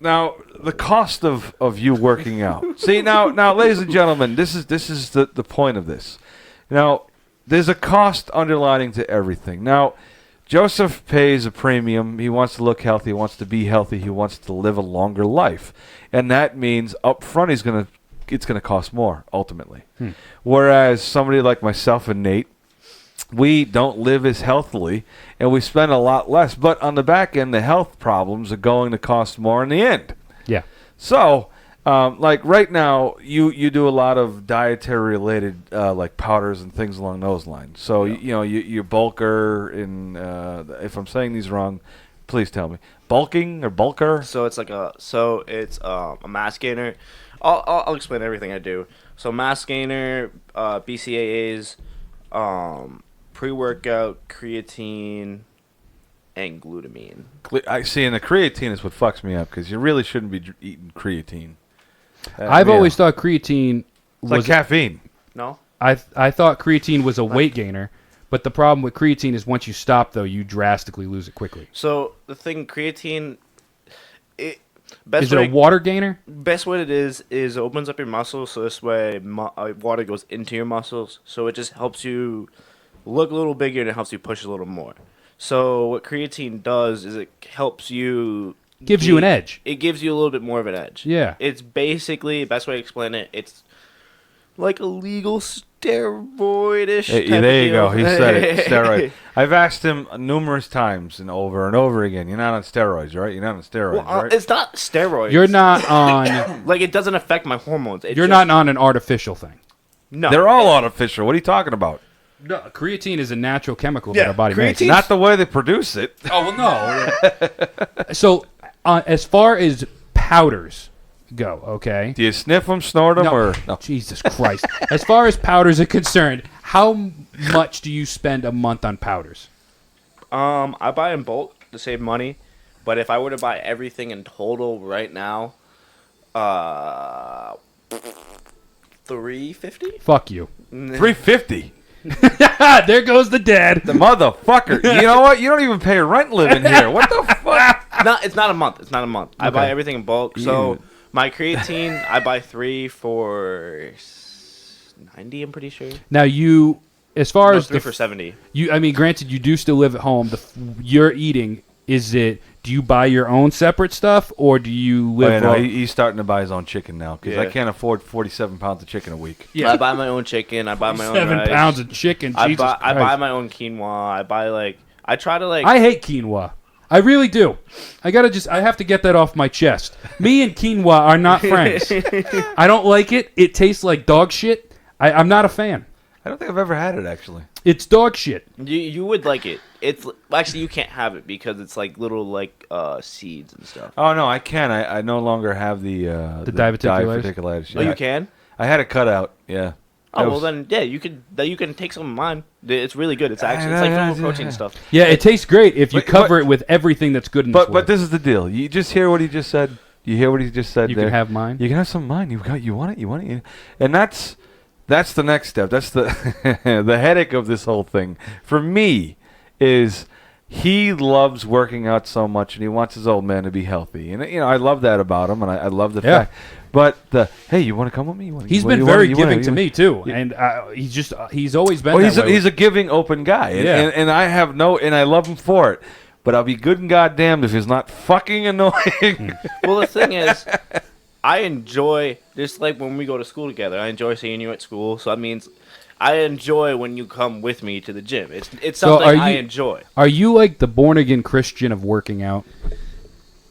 now the cost of you working out. See, now, ladies and gentlemen, this is the point of this. Now, there's a cost underlining to everything. Now, Joseph pays a premium. He wants to look healthy. He wants to be healthy. He wants to live a longer life, and that means up front it's gonna cost more ultimately. Whereas somebody like myself and Nate, we don't live as healthily, and we spend a lot less. But on the back end, the health problems are going to cost more in the end. Yeah. So, like right now, you do a lot of dietary related like powders and things along those lines. So you bulker in. If I'm saying these wrong, please tell me. Bulking or bulker? So it's a mass gainer. I'll explain everything I do. So mass gainer, BCAAs, pre-workout, creatine, and glutamine. I see, and the creatine is what fucks me up because you really shouldn't be eating creatine. I've always thought creatine it's like was caffeine. No? I thought creatine was a weight gainer, but the problem with creatine is once you stop, though, you drastically lose it quickly. So the thing, creatine, Is it a water gainer? best way it is it opens up your muscles, so this way water goes into your muscles, so it just helps you look a little bigger and it helps you push a little more. So what creatine does is it helps you... Gives you an edge. It gives you a little bit more of an edge. Yeah. It's basically, best way to explain it, it's like a legal steroid-ish Hey, type there of you go. deal. He said it. Steroid. I've asked him numerous times and over again. You're not on steroids, right? You're not on steroids, Well, right? it's not steroids. You're not on. Like, it doesn't affect my hormones. You're not on an artificial thing. No. They're all artificial. What are you talking about? No, creatine is a natural chemical Yeah, that our body makes. creatine- Not the way they produce it. Oh well, no. So, as far as powders go, okay. Do you sniff them, snort them, or no? Jesus Christ. As far as powders are concerned, how much do you spend a month on powders? I buy in bulk to save money, but if I were to buy everything in total right now, $350. Fuck you. $350. There goes the dad. The motherfucker. You know what? You don't even pay rent living here. What the fuck? No, it's not a month. It's not a month. I buy Okay. everything in bulk. So my creatine, I buy 3 for $90. I'm pretty sure. Now you, as far No, as 3 for $70. I mean, granted, you do still live at home. You're eating. Do you buy your own separate stuff, or do you live? He's starting to buy his own chicken now because I Yeah. can't afford 47 pounds of chicken a week. Yeah. I buy my own chicken. I buy my own 7 rice. pounds of chicken. I Jesus buy Christ. my own quinoa. I buy I try to I hate quinoa. I really do. I have to get that off my chest. Me and quinoa are not friends. I don't like it. It tastes like dog shit. I'm not a fan. I don't think I've ever had it actually. It's dog shit. You would like it. It's actually you can't have it because it's like little like seeds and stuff. Oh no, I can. I no longer have the diverticulitis? diverticulitis. Oh, you can? I had it cut out. Yeah. Oh well, then yeah, you can take some of mine. It's really good. It's actually it's like full of protein and stuff. Yeah, it tastes great if you But- cover it with everything that's good in this But world. this is the deal. You just hear what he just said. You hear what he just said. You there. can have mine. You can have some of mine. You want it. You want it. And that's the next step. That's the the headache of this whole thing for me is he loves working out so much and he wants his old man to be healthy. And I love that about him and I love the Yeah. fact. But hey, you want to come with me? He's been very giving to me too, and he's always been. Well, that way. he's a giving, open guy, and, Yeah. and I have and I love him for it. But I'll be good and goddamned if he's not fucking annoying. Well, the thing is, I enjoy just like when we go to school together. I enjoy seeing you at school, so that means I enjoy when you come with me to the gym. It's So something I enjoy. Are you like the born again Christian of working out?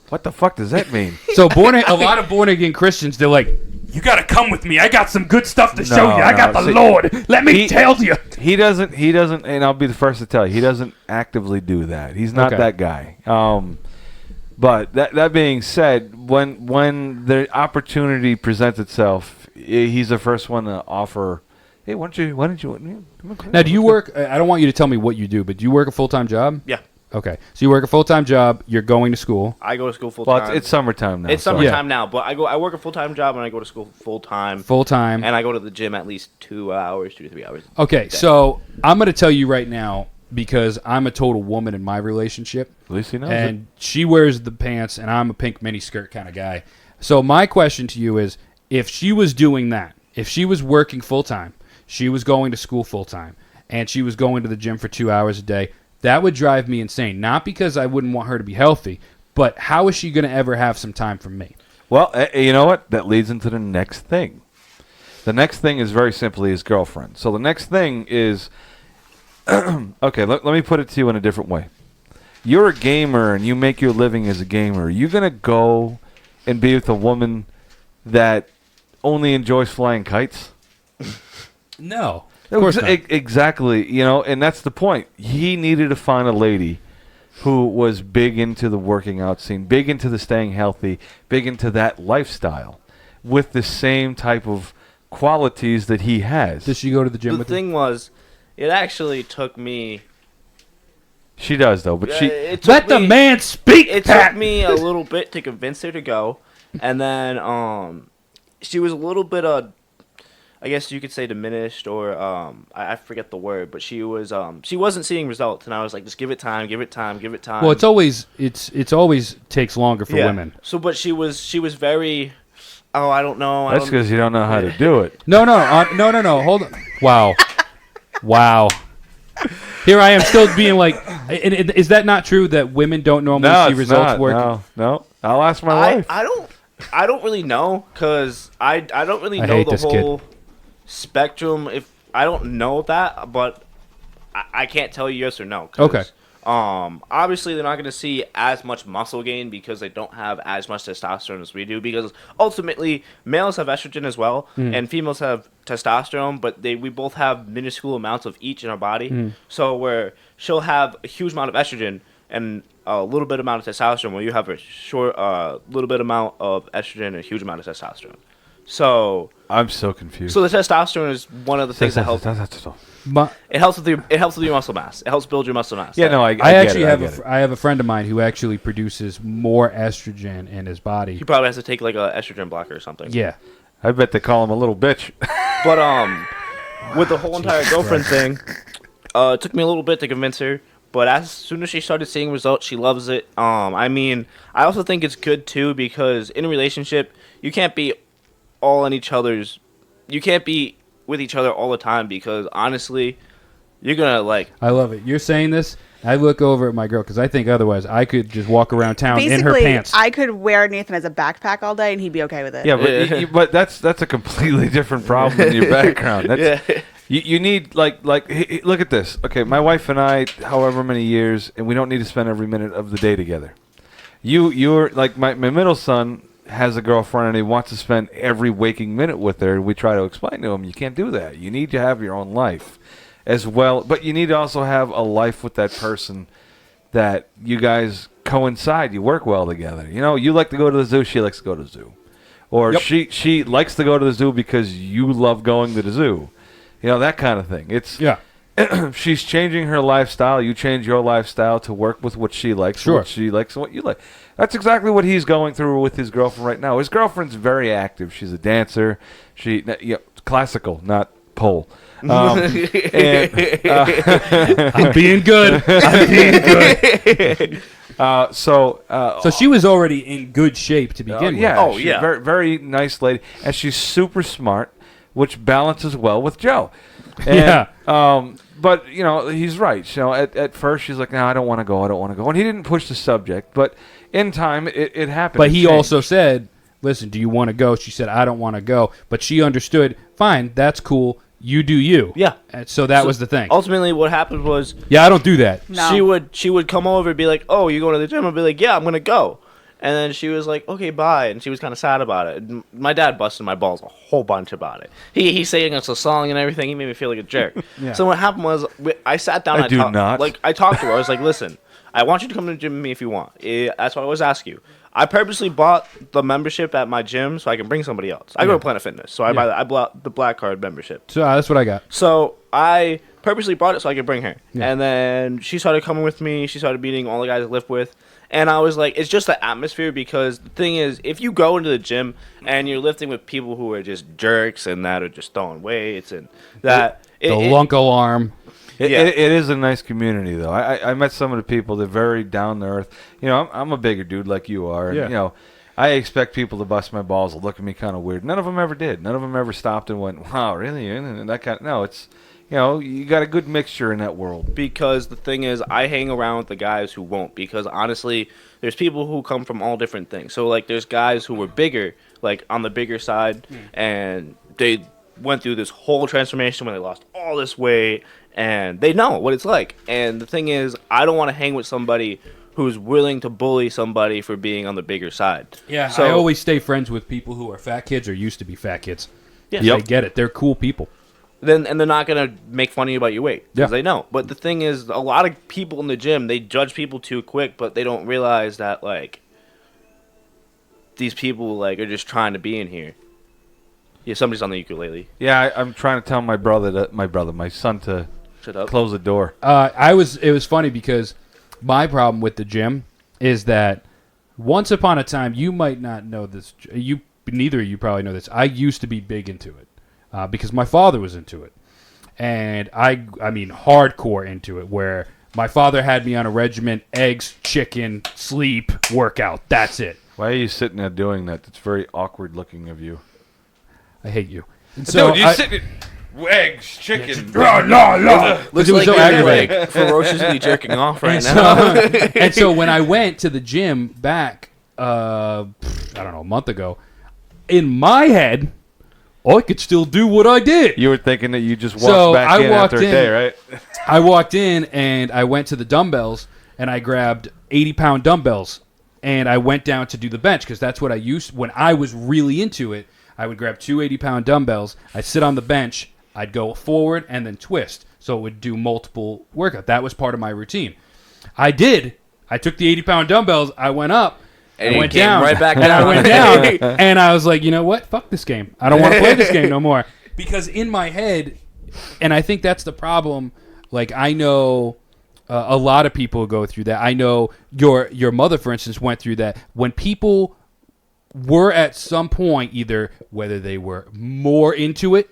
What the fuck does that mean? So a lot of born again Christians, they're like, you gotta come with me. I got some good stuff to show you. I got the See, Lord. Let me tell you. He doesn't, and I'll be the first to tell you, he doesn't actively do that. He's not Okay. that guy. But that being said, when the opportunity presents itself, he's the first one to offer. Hey, why don't you? Now, do you work? I don't want you to tell me what you do, but do you work a full time job? Yeah, Okay, so you work a full time job. You're going to school. I go to school full Well, time. it's summertime now. It's so- summertime now, but I work a full time job and I go to school full time, Full time. and I go to the gym at least 2 hours, 2 to 3 hours. Okay, so I'm going to tell you right now because I'm a total woman in my relationship. At least he knows And she wears the pants, and I'm a pink mini skirt kind of guy. So my question to you is, if she was doing that, if she was working full time, she was going to school full time, and she was going to the gym for 2 hours a day, that would drive me insane. Not because I wouldn't want her to be healthy, but how is she going to ever have some time for me? Well, you know what? That leads into the next thing. The next thing is very simply his girlfriend. So the next thing is, okay, let me put it to you in a different way. You're a gamer and you make your living as a gamer. You're going to go and be with a woman that only enjoys flying kites? No. Of course not. Exactly. And that's the point. He needed to find a lady who was big into the working out scene, big into the staying healthy, big into that lifestyle with the same type of qualities that he has. Does she go to the gym The with you? thing was, it actually took me. She does, though, but she... It took Let the me- man speak, It Pat. took me a little bit to convince her to go, and then she was a little bit I guess you could say diminished, or I forget the word, but she wasn't seeing results, and I was like, just give it time, give it time, give it time. Well, it's always takes longer for women. So, but she was very. Oh, I don't know. That's because you don't know how to do it. No. Hold on. Wow. Here I am still being like, is that not true that women don't normally No, see it's results not. working? No. I'll ask my wife. I don't really know, because I don't really I know hate the this whole spectrum. If I don't know that, but I can't tell you yes or no. 'Cause, Okay. Obviously they're not going to see as much muscle gain because they don't have as much testosterone as we do. Because ultimately, males have estrogen as well, and females have testosterone, but we both have minuscule amounts of each in our body. So where she'll have a huge amount of estrogen and a little bit amount of testosterone, where you have a short, little bit amount of estrogen and a huge amount of testosterone. So I'm so confused. the testosterone is one of the things that helps. It helps with your muscle mass. It helps build your muscle mass. Yeah, no, I I get actually it, have I have a friend of mine who actually produces more estrogen in his body. He probably has to take like a estrogen blocker or something. Yeah. I bet they call him a little bitch. But with the whole entire girlfriend thing, it took me a little bit to convince her. But as soon as she started seeing results, she loves it. I mean, I also think it's good too, because in a relationship, you can't be all in each other's. You can't be with each other all the time, because honestly, you're gonna like. I love it. You're saying this. I look over at my girl because I think otherwise I could just walk around town in her Basically, pants. I could wear Nathan as a backpack all day and he'd be okay with it. Yeah, but but that's a completely different problem in your background. That's, Yeah. you need look at this. Okay, my wife and I, however many years, and we don't need to spend every minute of the day together. You're like my middle son has a girlfriend and he wants to spend every waking minute with her, we try to explain to him, you can't do that. You need to have your own life as well, but you need to also have a life with that person that you guys coincide. You work well together. You know, you like to go to the zoo, she likes to go to the zoo. Or she likes to go to the zoo because you love going to the zoo. You know, that kind of thing. It's she's changing her lifestyle. You change your lifestyle to work with what she likes, what she likes, and what you like. That's exactly what he's going through with his girlfriend right now. His girlfriend's very active. She's a dancer. Classical, not pole. And, I'm being good. I'm being good. So she was already in good shape to begin with. Yeah. She's Very, very nice lady. And she's super smart, which balances well with Joe. And, but, you know, he's right. You know, at first she's like, no, I don't want to go. And he didn't push the subject. But in time, it happened. But he also said, listen, do you want to go? She said, I don't want to go. But she understood, fine, that's cool. You do you. Yeah. And so that was the thing. Ultimately, what happened was I don't do that. No. she would come over and be like, "Oh, you going to the gym?" I'd be like, "Yeah, I'm gonna go." And then she was like, "Okay, bye." And she was kind of sad about it. And my dad busted my balls a whole bunch about it. He sang us a song and everything. He made me feel like a jerk. So what happened was I sat down. I talked to her. I was like, "Listen, I want you to come to the gym with me if you want. That's what I always ask you." I purposely bought the membership at my gym so I can bring somebody else. I go to Planet Fitness, so I bought the black card membership. So that's what I got. So I purposely brought it so I could bring her. Yeah. And then she started coming with me. She started meeting all the guys I live with. And I was like, it's just the atmosphere, because the thing is, if you go into the gym and you're lifting with people who are just jerks and that are just throwing weights and that... The lunk alarm. It is a nice community, though. I met some of the people. They're very down to earth. You know, I'm a bigger dude like you are. And, you know, I expect people to bust my balls or look at me kind of weird. None of them ever did. None of them ever stopped and went, wow, really? And that kind of... No, it's... You know, you got a good mixture in that world. Because the thing is, I hang around with the guys who won't. Because honestly, there's people who come from all different things. So, like, there's guys who were bigger, like, on the bigger side, and they went through this whole transformation when they lost all this weight, and they know what it's like. And the thing is, I don't want to hang with somebody who's willing to bully somebody for being on the bigger side. Yeah, so, I always stay friends with people who are fat kids or used to be fat kids. Yeah, They get it. They're cool people. and they're not gonna make fun of you about your weight because Yeah. they know. But the thing is, a lot of people in the gym, they judge people too quick, but they don't realize that like these people like are just trying to be in here. Yeah, somebody's on the ukulele. Yeah, I'm trying to tell my son to Shut up. close the door. It was funny because my problem with the gym is that once upon a time, you might not know this. Neither of you probably know this. I used to be big into it. Because my father was into it. And I mean, hardcore into it, where my father had me on a regimen: eggs, chicken, sleep, workout. That's it. Why are you sitting there doing that? That's very awkward looking of you. I hate you. And so Dude, you sitting eggs, chicken. Looks it was so you're, aggravating. like, ferociously jerking off right and now. and so when I went to the gym back, I don't know, a month ago, in my head, I could still do what I did. You were thinking that you just walked So back I in walked after a in. day, right? I walked in and I went to the dumbbells and I grabbed 80-pound dumbbells and I went down to do the bench because that's what I used when I was really into it. I would grab two 80-pound dumbbells. I'd sit on the bench. I'd go forward and then twist. So it would do multiple workouts. That was part of my routine. I did. I took the 80-pound dumbbells. I went up. And I went came down. right back and I down. went down. And I was like, you know what? Fuck this game. I don't want to play this game no more. Because in my head, and I think that's the problem. Like, I know a lot of people go through that. I know your mother, for instance, went through that. When people were at some point, either whether they were more into it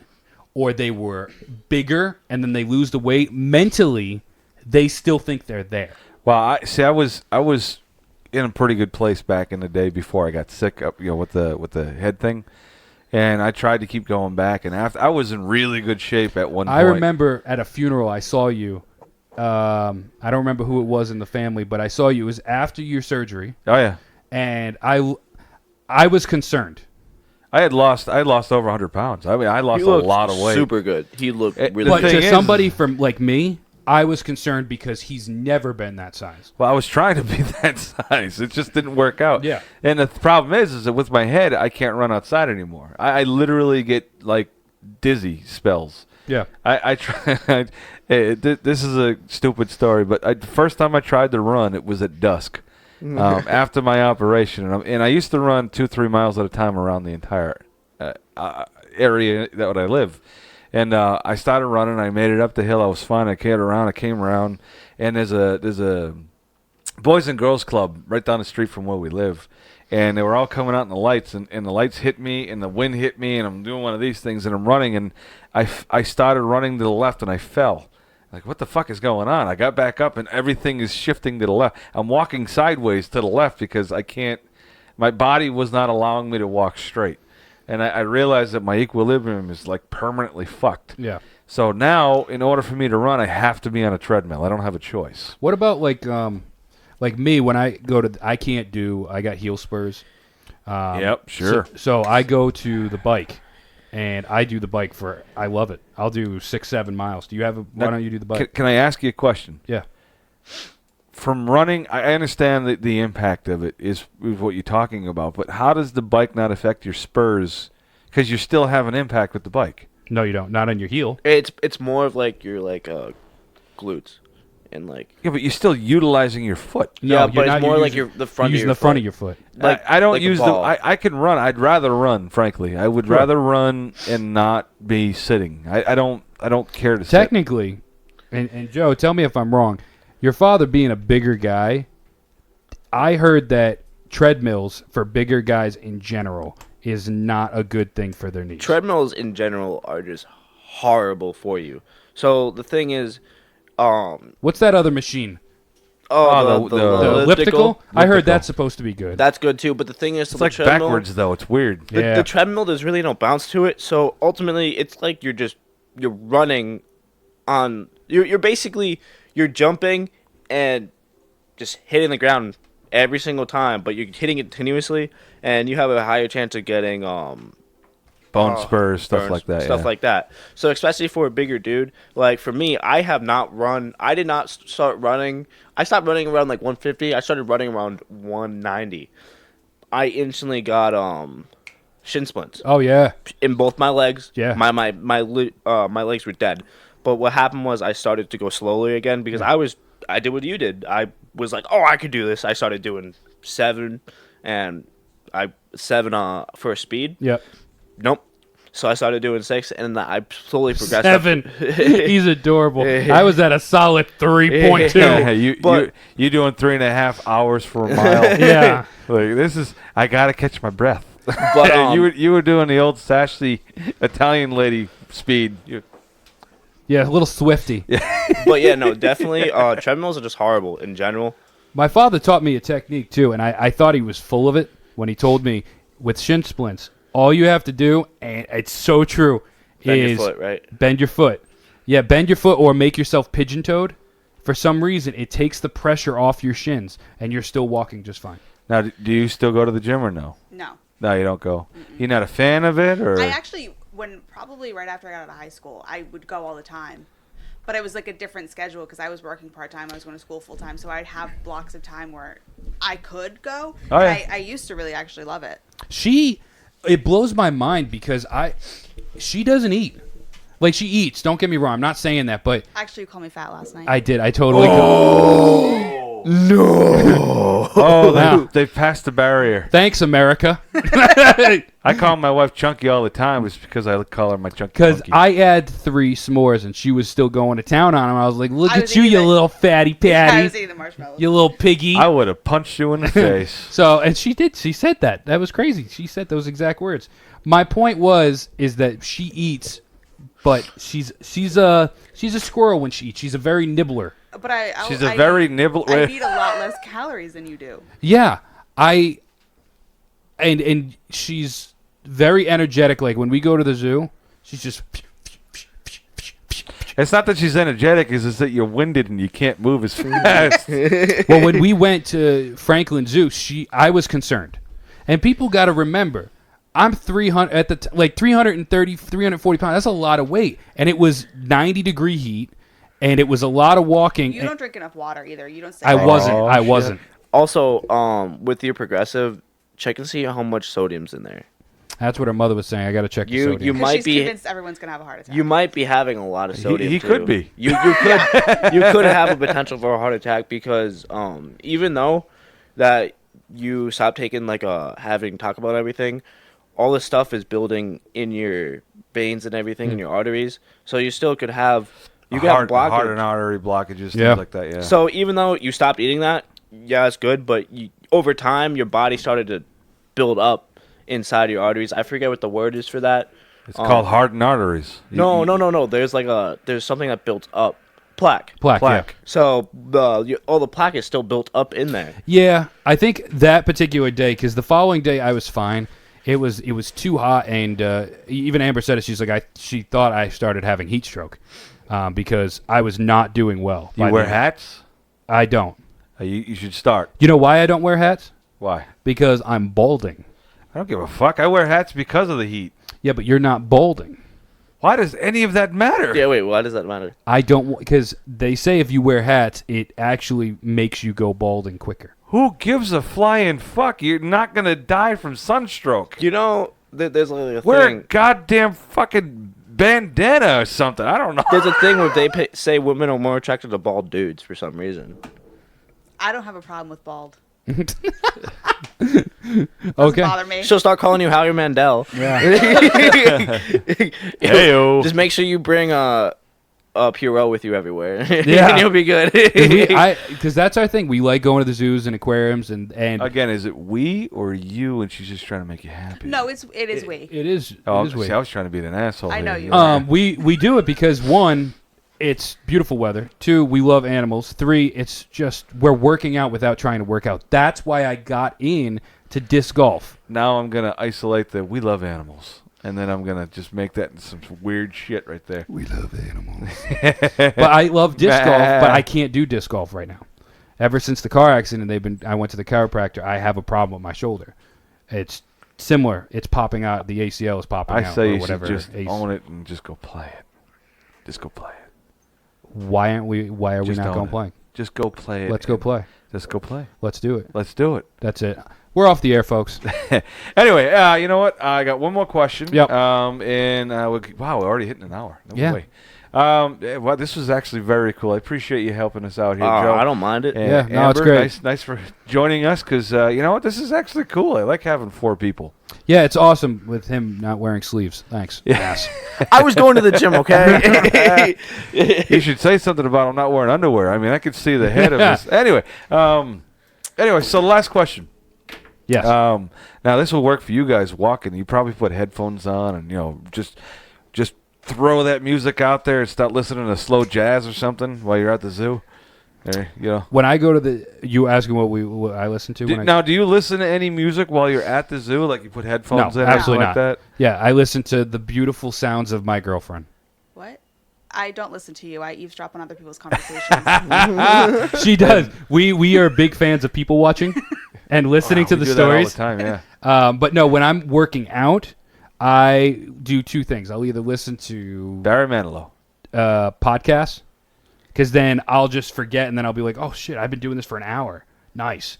or they were bigger and then they lose the weight, mentally, they still think they're there. Well, I was in a pretty good place back in the day before I got sick up, with the head thing. And I tried to keep going back, and after I was in really good shape at one point. I remember at a funeral I saw you. I don't remember who it was in the family, but I saw you. It was after your surgery. Oh yeah. And I was concerned. I lost over 100 pounds. I mean, I lost a lot of weight. Super good. He looked really But good. to somebody from like me, I was concerned because he's never been that size. Well, I was trying to be that size. It just didn't work out. Yeah. And the problem is that with my head, I can't run outside anymore. I literally get like dizzy spells. Yeah. I try. This is a stupid story, but the first time I tried to run, it was at dusk after my operation, and I used to run 2-3 miles at a time around the entire area that I live. And I started running. I made it up the hill. I was fine. I came around, and there's a boys and girls club right down the street from where we live, and they were all coming out in the lights, and the lights hit me, and the wind hit me, and I'm doing one of these things, and I'm running, and I started running to the left, and I fell. Like, what the fuck is going on? I got back up, and everything is shifting to the left. I'm walking sideways to the left because I can't. My body was not allowing me to walk straight. And I realized that my equilibrium is like permanently fucked. Yeah. So now, in order for me to run, I have to be on a treadmill. I don't have a choice. What about like me when I go to I got heel spurs. Yep, sure. So I go to the bike, and I do the bike I love it. I'll do 6-7 miles. Why don't you do the bike? Can I ask you a question? Yeah. From running, I understand that the impact of it is what you're talking about, but how does the bike not affect your spurs? Because you still have an impact with the bike. No, you don't. Not on your heel. It's more of like your glutes and like. Yeah, but you're still utilizing your foot. No, Yeah, you're but it's not. more You're like using- the front. You're using of your the front foot. of your foot. Like I don't like a use the. ball. I can run. I'd rather run, frankly. I would rather run and not be sitting. I don't care to sit. Technically, and Joe, tell me if I'm wrong. Your father being a bigger guy, I heard that treadmills for bigger guys in general is not a good thing for their knees. Treadmills in general are just horrible for you. So the thing is, What's that other machine? Oh, the The elliptical? I heard that's supposed to be good. That's good too. But the thing is, It's like backwards though. It's weird. Yeah. The treadmill, there's really no bounce to it. So ultimately, it's like you're running on. You're jumping and just hitting the ground every single time, but you're hitting it continuously, and you have a higher chance of getting Bone spurs, stuff burns, like that. stuff yeah. like that. So especially for a bigger dude, like for me, I did not start running. I stopped running around like 150. I started running around 190. I instantly got shin splints Oh yeah. in both my legs. Yeah. My legs were dead. But what happened was I started to go slowly again because I did what you did. I was like, oh, I could do this. I started doing 7 and 7 for speed. Yep. Nope. So I started doing 6, and then I slowly progressed. 7. He's adorable. I was at a solid 3.2. Yeah, you But- you doing 3.5 hours for a mile? Yeah. Like this is. I gotta catch my breath. But you were doing the old Sassy Italian lady speed. Yeah, a little swifty. but yeah, no, definitely. Treadmills are just horrible in general. My father taught me a technique too, and I thought he was full of it when he told me with shin splints, all you have to do, and it's so true, Bend is your foot, right? bend your foot. Yeah, bend your foot or make yourself pigeon-toed. For some reason, it takes the pressure off your shins, and you're still walking just fine. Now, do you still go to the gym or no? No. No, you don't go. You're not a fan of it, or I actually, probably right after I got out of high school, I would go all the time. But it was like a different schedule because I was working part-time. I was going to school full-time. So I'd have blocks of time where I could go. Oh, yeah. I used to really actually love it. It blows my mind because she doesn't eat. Like, she eats. Don't get me wrong. I'm not saying that, but Actually, you called me fat last night. I did. I totally could. oh, Wow. they've passed the barrier. Thanks, America. I call my wife Chunky all the time. It's because I call her my Chunky. Because Monkey. I had 3 s'mores and she was still going to town on them. I was like, look I at was you, eating you the- little fatty I patty. was eating the marshmallows. You little piggy. I would have punched you in the face. So, and she did. She said that. That was crazy. She said those exact words. My point is that she eats, but she's a squirrel when she eats. She's a very nibbler. But She's a very nibble. I eat a lot less calories than you do. Yeah, and she's very energetic. Like when we go to the zoo, she's just. It's not that she's energetic; it's just that you're winded and you can't move as fast. Well, when we went to Franklin Zoo, I was concerned, and people got to remember, I'm 300 at the like 330, 340 pounds. That's a lot of weight, and it was 90-degree heat, and it was a lot of walking. You don't drink enough water either. You don't stay I hydrated. wasn't. Oh, I shit. wasn't. Also, with your progressive, check and see how much sodium's in there. That's what her mother was saying. I got to check the You sodium. Because might she's be convinced everyone's gonna have a heart attack. you might be having a lot of sodium. He too. could be. You could you could have a potential for a heart attack because even though that you stop taking like having talk about everything, all this stuff is building in your veins and everything in your arteries. So you still could have you could have blockage. heart and artery blockages, Yeah. things like that. Yeah. So even though you stopped eating that, yeah, it's good. But over time, your body started to build up inside your arteries. I forget what the word is for that. it's called heart and arteries. No. There's there's something that built up. Plaque. Plaque. Plaque. So all the plaque is still built up in there. Yeah, I think that particular day, because the following day I was fine. It was too hot, and even Amber said it. She's like, she thought I started having heat stroke because I was not doing well. You by wear then. hats? I don't. You should start. You know why I don't wear hats? Why? Because I'm balding. I don't give a fuck. I wear hats because of the heat. Yeah, but you're not balding. Why does any of that matter? Yeah, wait, why does that matter? I don't, because they say if you wear hats, it actually makes you go balding quicker. Who gives a flying fuck? You're not gonna die from sunstroke. You know, there's like a Wear a thing. goddamn fucking bandana or something. I don't know. There's a thing where they say women are more attracted to bald dudes for some reason. I don't have a problem with bald. Okay. Bother me. She'll start calling you Howie Mandel. Heyo. Just make sure you bring a Purell with you everywhere. Yeah. And you'll be good. Because that's our thing. We like going to the zoos and aquariums, and Again, is it we or you? And she's just trying to make you happy. No, it is we. it is. Oh, it is see, weird. I was trying to be an asshole. I know here. you are. We do it because one, it's beautiful weather. Two, we love animals. Three, it's just we're working out without trying to work out. That's why I got in to disc golf. Now I'm gonna isolate the we love animals, and then I'm gonna just make that into some weird shit right there. We love animals. But I love disc golf, but I can't do disc golf right now. Ever since the car accident, I went to the chiropractor. I have a problem with my shoulder. It's similar. It's popping out. The ACL is popping I out. say or you whatever. should just own it and just go play it. Just go play it. Why aren't we? Why are we Just not own going it. playing? Just go play it. Let's go play. Just go play. Let's do it. Let's do it. That's it. We're off the air, folks. Anyway, you know what? I got one more question. Yep. Wow, we're already hitting an hour. No Yeah. way. Well, this was actually very cool. I appreciate you helping us out here, Joe. I don't mind it. And Yeah, no, it's Amber, great. Nice for joining us because you know what? This is actually cool. I like having 4 people. Yeah, it's awesome with him not wearing sleeves. Thanks. Yes. I was going to the gym, okay? You should say something about him not wearing underwear. I mean, I could see the head of this. Anyway, so the last question. Yes. Now this will work for you guys walking. You probably put headphones on and just throw that music out there and start listening to slow jazz or something while you're at the zoo. There, when I go to you asking what I listen to? Now, do you listen to any music while you're at the zoo? Like you put headphones No, in, absolutely or something not. like that? Yeah, I listen to the beautiful sounds of my girlfriend. What? I don't listen to you. I eavesdrop on other people's conversations. She does. We are big fans of people watching and listening to We the do that all stories. the time, yeah. But no, when I'm working out, I do 2 things. I'll either listen to Barry Manilow. podcasts, because then I'll just forget, and then I'll be like, "Oh shit, I've been doing this for an hour." Nice.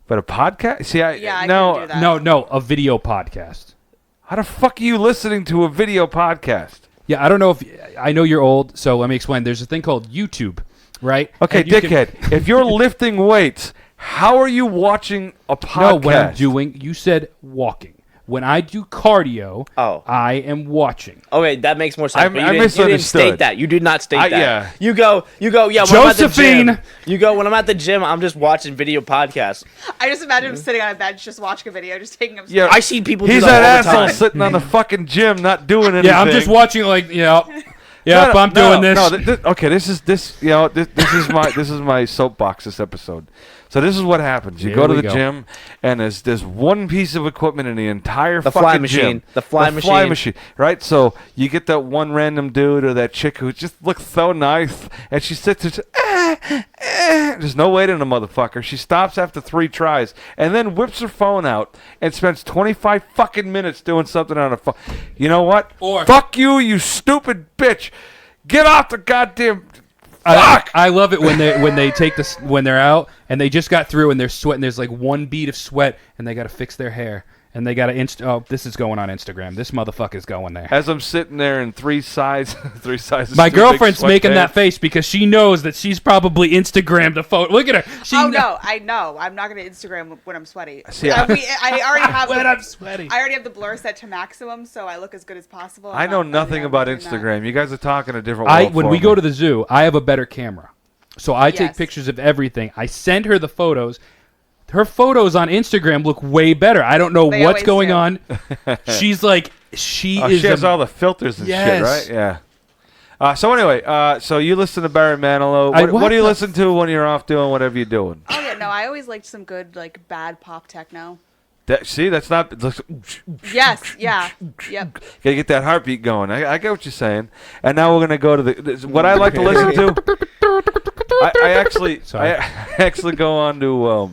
But a podcast? See, I no. couldn't do that. No, a video podcast. How the fuck are you listening to a video podcast? Yeah, I don't know if I know you're old, so let me explain. There's a thing called YouTube, right? Okay, And you can- dickhead. If you're lifting weights, how are you watching a podcast? No, when I'm doing, you said walking. When I do cardio, Oh. I am watching. Okay, that makes more sense. I but you didn't misunderstood. state that. You did not state that. Yeah. You go. Yeah. When I'm at Josephine! the gym, you go when I'm at the gym. I'm just watching video podcasts. I just imagine him sitting on a bench just watching a video, just taking up. Yeah. I see people. He's do that that all the asshole time. sitting on the fucking gym not doing anything. Yeah, I'm just watching like, No, I'm doing this. No, okay, this is my soapbox this episode. So this is what happens. You Here go to we the go. gym, and there's one piece of equipment in the entire The fucking fly gym. machine. The fly machine. Right? So you get that one random dude or that chick who just looks so nice, and she sits there, there's no weight in the motherfucker. She stops after 3 tries, and then whips her phone out and spends 25 fucking minutes doing something on her phone. You know what? Or- Fuck you, you stupid bitch. Get off the goddamn I love it when they take this when they're out and they just got through and they're sweating. There's like one bead of sweat and they got to fix their hair and they got to oh, this is going on Instagram. This motherfucker's going there. As I'm sitting there in three sizes. My too girlfriend's big making that sweatpants. face because she knows that she's probably Instagrammed a photo. Look at her. She Oh no, I know. I'm not gonna Instagram when I'm sweaty. See, I already have. When I'm sweaty. I already have the blur set to maximum, so I look as good as possible. I know nothing about Instagram. You guys are talking a different world. When we go to the zoo, I have a better camera. So I take Yes. pictures of everything. I send her the photos. Her photos on Instagram look way better. I don't know They what's always going do. on. She's like, she Oh, is. she has all the filters and Yes. shit, right? Yeah. So anyway, so you listen to Barry Manilow. I- What do you what the listen to when you're off doing whatever you're doing? Oh yeah, no, I always liked some good like bad pop techno. See, that's not. Yes, yeah, yep. Gotta get that heartbeat going. I get what you're saying. And now we're gonna go to what I like to listen to. I actually go on to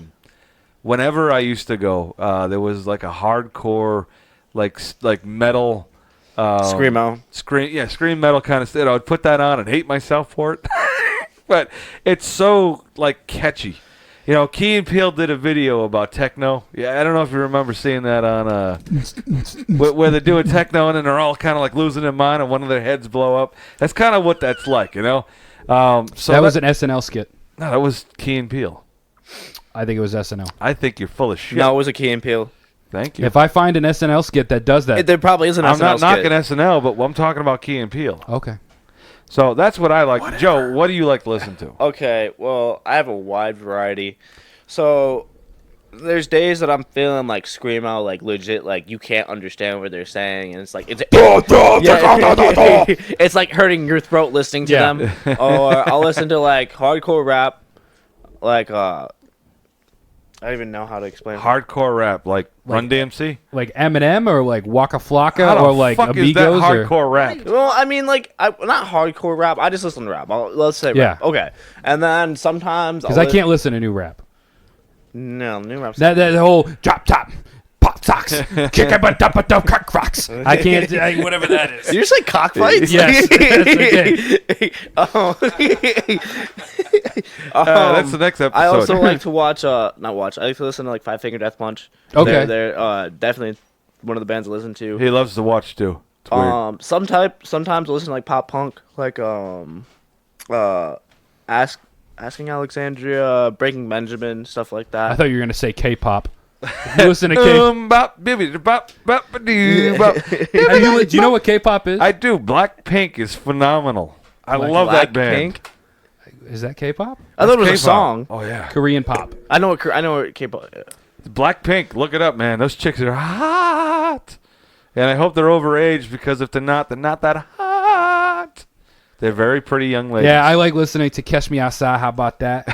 whenever I used to go. There was like a hardcore, like metal. Screamo. Scream metal kind of stuff. I would put that on and hate myself for it. But it's so like catchy. You know, Key and Peele did a video about techno. Yeah, I don't know if you remember seeing that on where they're doing techno and then they're all kind of like losing their mind and one of their heads blow up. That's kind of what that's like, you know. So that was an SNL skit. no, that was Key and Peele. I think it was SNL. I think you're full of shit. No, it was a Key and Peele. Thank you. If I find an SNL skit that does that, There probably is an I'm SNL not knocking skit. SNL, but I'm talking about Key and Peele. okay. So that's what I like. Joe, what do you like to listen to? Okay, well, I have a wide variety. So there's days that I'm feeling like screamo, like legit, like you can't understand what they're saying, and it's like it's like hurting your throat listening to Yeah. them. Or I'll listen to like hardcore rap, like I don't even know how to explain. Hardcore rap, like Run DMC? Like Eminem or like Waka Flocka How the or like fuck is that Amigos or hardcore rap? Well, I mean, like, not hardcore rap. I just listen to rap. Let's say Yeah. rap. Okay. And then sometimes because I can't listen to new rap. No, new rap. That whole drop top, pop socks, kick a butt up cock rocks. I can't whatever that is. Did you say cockfights? Yes, That's the next episode. I also like to watch. Not watch. I like to listen to like Five Finger Death Punch. Okay. They're definitely one of the bands I listen to. He loves to watch too. It's weird. Sometimes I listen to like pop punk, like Asking Alexandria, Breaking Benjamin, stuff like that. I thought you were gonna say K-pop. You listen to K. Bop, bibbidi, bop, bop, ba-doo, bop. Do you know what K-pop is? I do. Blackpink is phenomenal. I love that band. Blackpink? Is that K-pop? I thought it was K-pop. a song. Oh yeah, Korean pop. I know what K-pop. Blackpink. Look it up, man. Those chicks are hot, and I hope they're overage because if they're not that hot. They're very pretty young ladies. Yeah, I like listening to Catch Me Outside. How about that?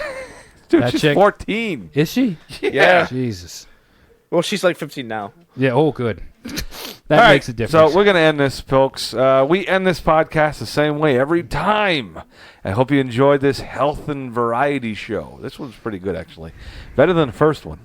Dude, that she's chick. 14. Is she? Yeah. Jesus. Well, she's like 15 now. Yeah. Oh, good. That All right, makes a difference. So we're going to end this, folks. We end this podcast the same way every time. I hope you enjoyed this health and variety show. This one's pretty good, actually. Better than the first one.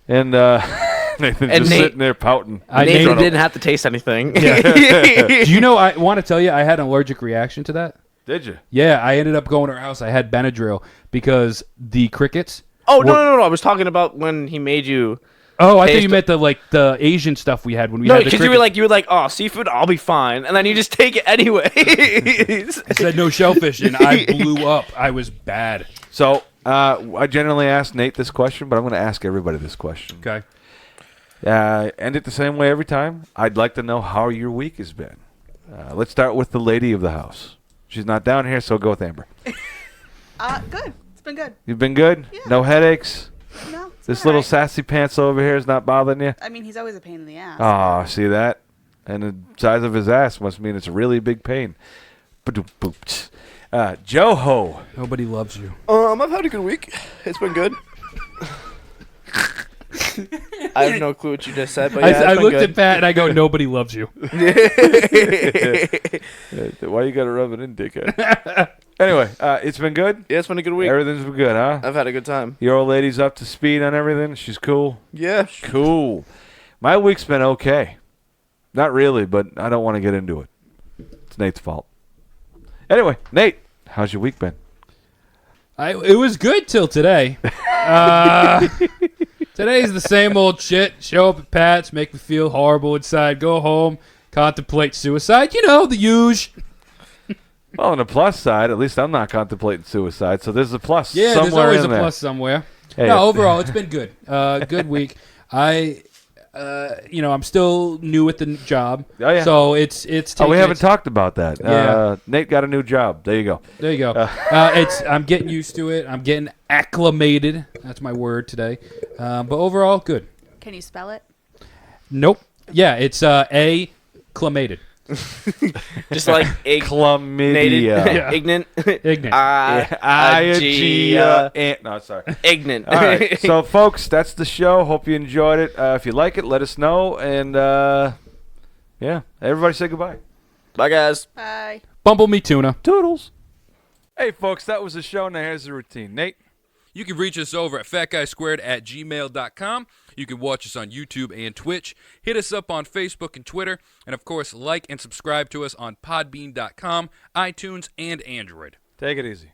And Nathan's And just Nate- sitting there pouting. Nathan didn't have to taste anything. Do you know? I want to tell you, I had an allergic reaction to that. Did you? Yeah, I ended up going to her house. I had Benadryl because the crickets. Oh no! I was talking about when he made you. Oh, I thought Taste you meant the Asian stuff we had when we No, had the because crickets. you were like, oh, seafood, I'll be fine, and then you just take it anyway. I said no shellfish, and I blew up. I was bad. So I generally ask Nate this question, but I'm going to ask everybody this question. Okay. End it the same way every time. I'd like to know how your week has been. Let's start with the lady of the house. She's not down here, so go with Amber. Good. It's been good. You've been good? Yeah. No headaches? No, it's This all little right. sassy pants over here is not bothering you? I mean, he's always a pain in the ass. Oh, see that? And the size of his ass must mean it's a really big pain. Joho. Nobody loves you. I've had a good week. It's been good. I have no clue what you just said, but yeah, I it's been looked good. at Pat and I go, nobody loves you. Why you got to rub it in, dickhead? Anyway, it's been good? Yeah, it's been a good week. Everything's been good, huh? I've had a good time. Your old lady's up to speed on everything? She's cool? Yeah. Cool. My week's been okay. Not really, but I don't want to get into it. It's Nate's fault. Anyway, Nate, How's your week been? It was good till today. Today's the same old shit. Show up at Pat's, make me feel horrible inside, go home, contemplate suicide. You know, the usual. Well, on the plus side, at least I'm not contemplating suicide, so there's a plus Yeah, somewhere there's always in a there. plus somewhere. Hey, No, overall, it's been good. Good week. I'm still new at the job. Oh, yeah. So it's Oh, taking we haven't its- talk about that. Yeah. Nate got a new job. There you go. There you go. I'm getting used to it. I'm getting acclimated. That's my word today. But overall, good. Can you spell it? Nope. Yeah, it's acclimated. Just like Chlamydia. ignorant. Ignorant. No, sorry. Ignorant. All right, so folks, that's the show. Hope you enjoyed it. If you like it, let us know. And yeah, everybody say goodbye. Bye, guys. Bye. Bumble me tuna. Toodles. Hey, folks, that was the show. Now here's the routine. Nate. You can reach us over at fatguysquared@gmail.com. You can watch us on YouTube and Twitch. Hit us up on Facebook and Twitter. And, of course, like and subscribe to us on podbean.com, iTunes, and Android. Take it easy.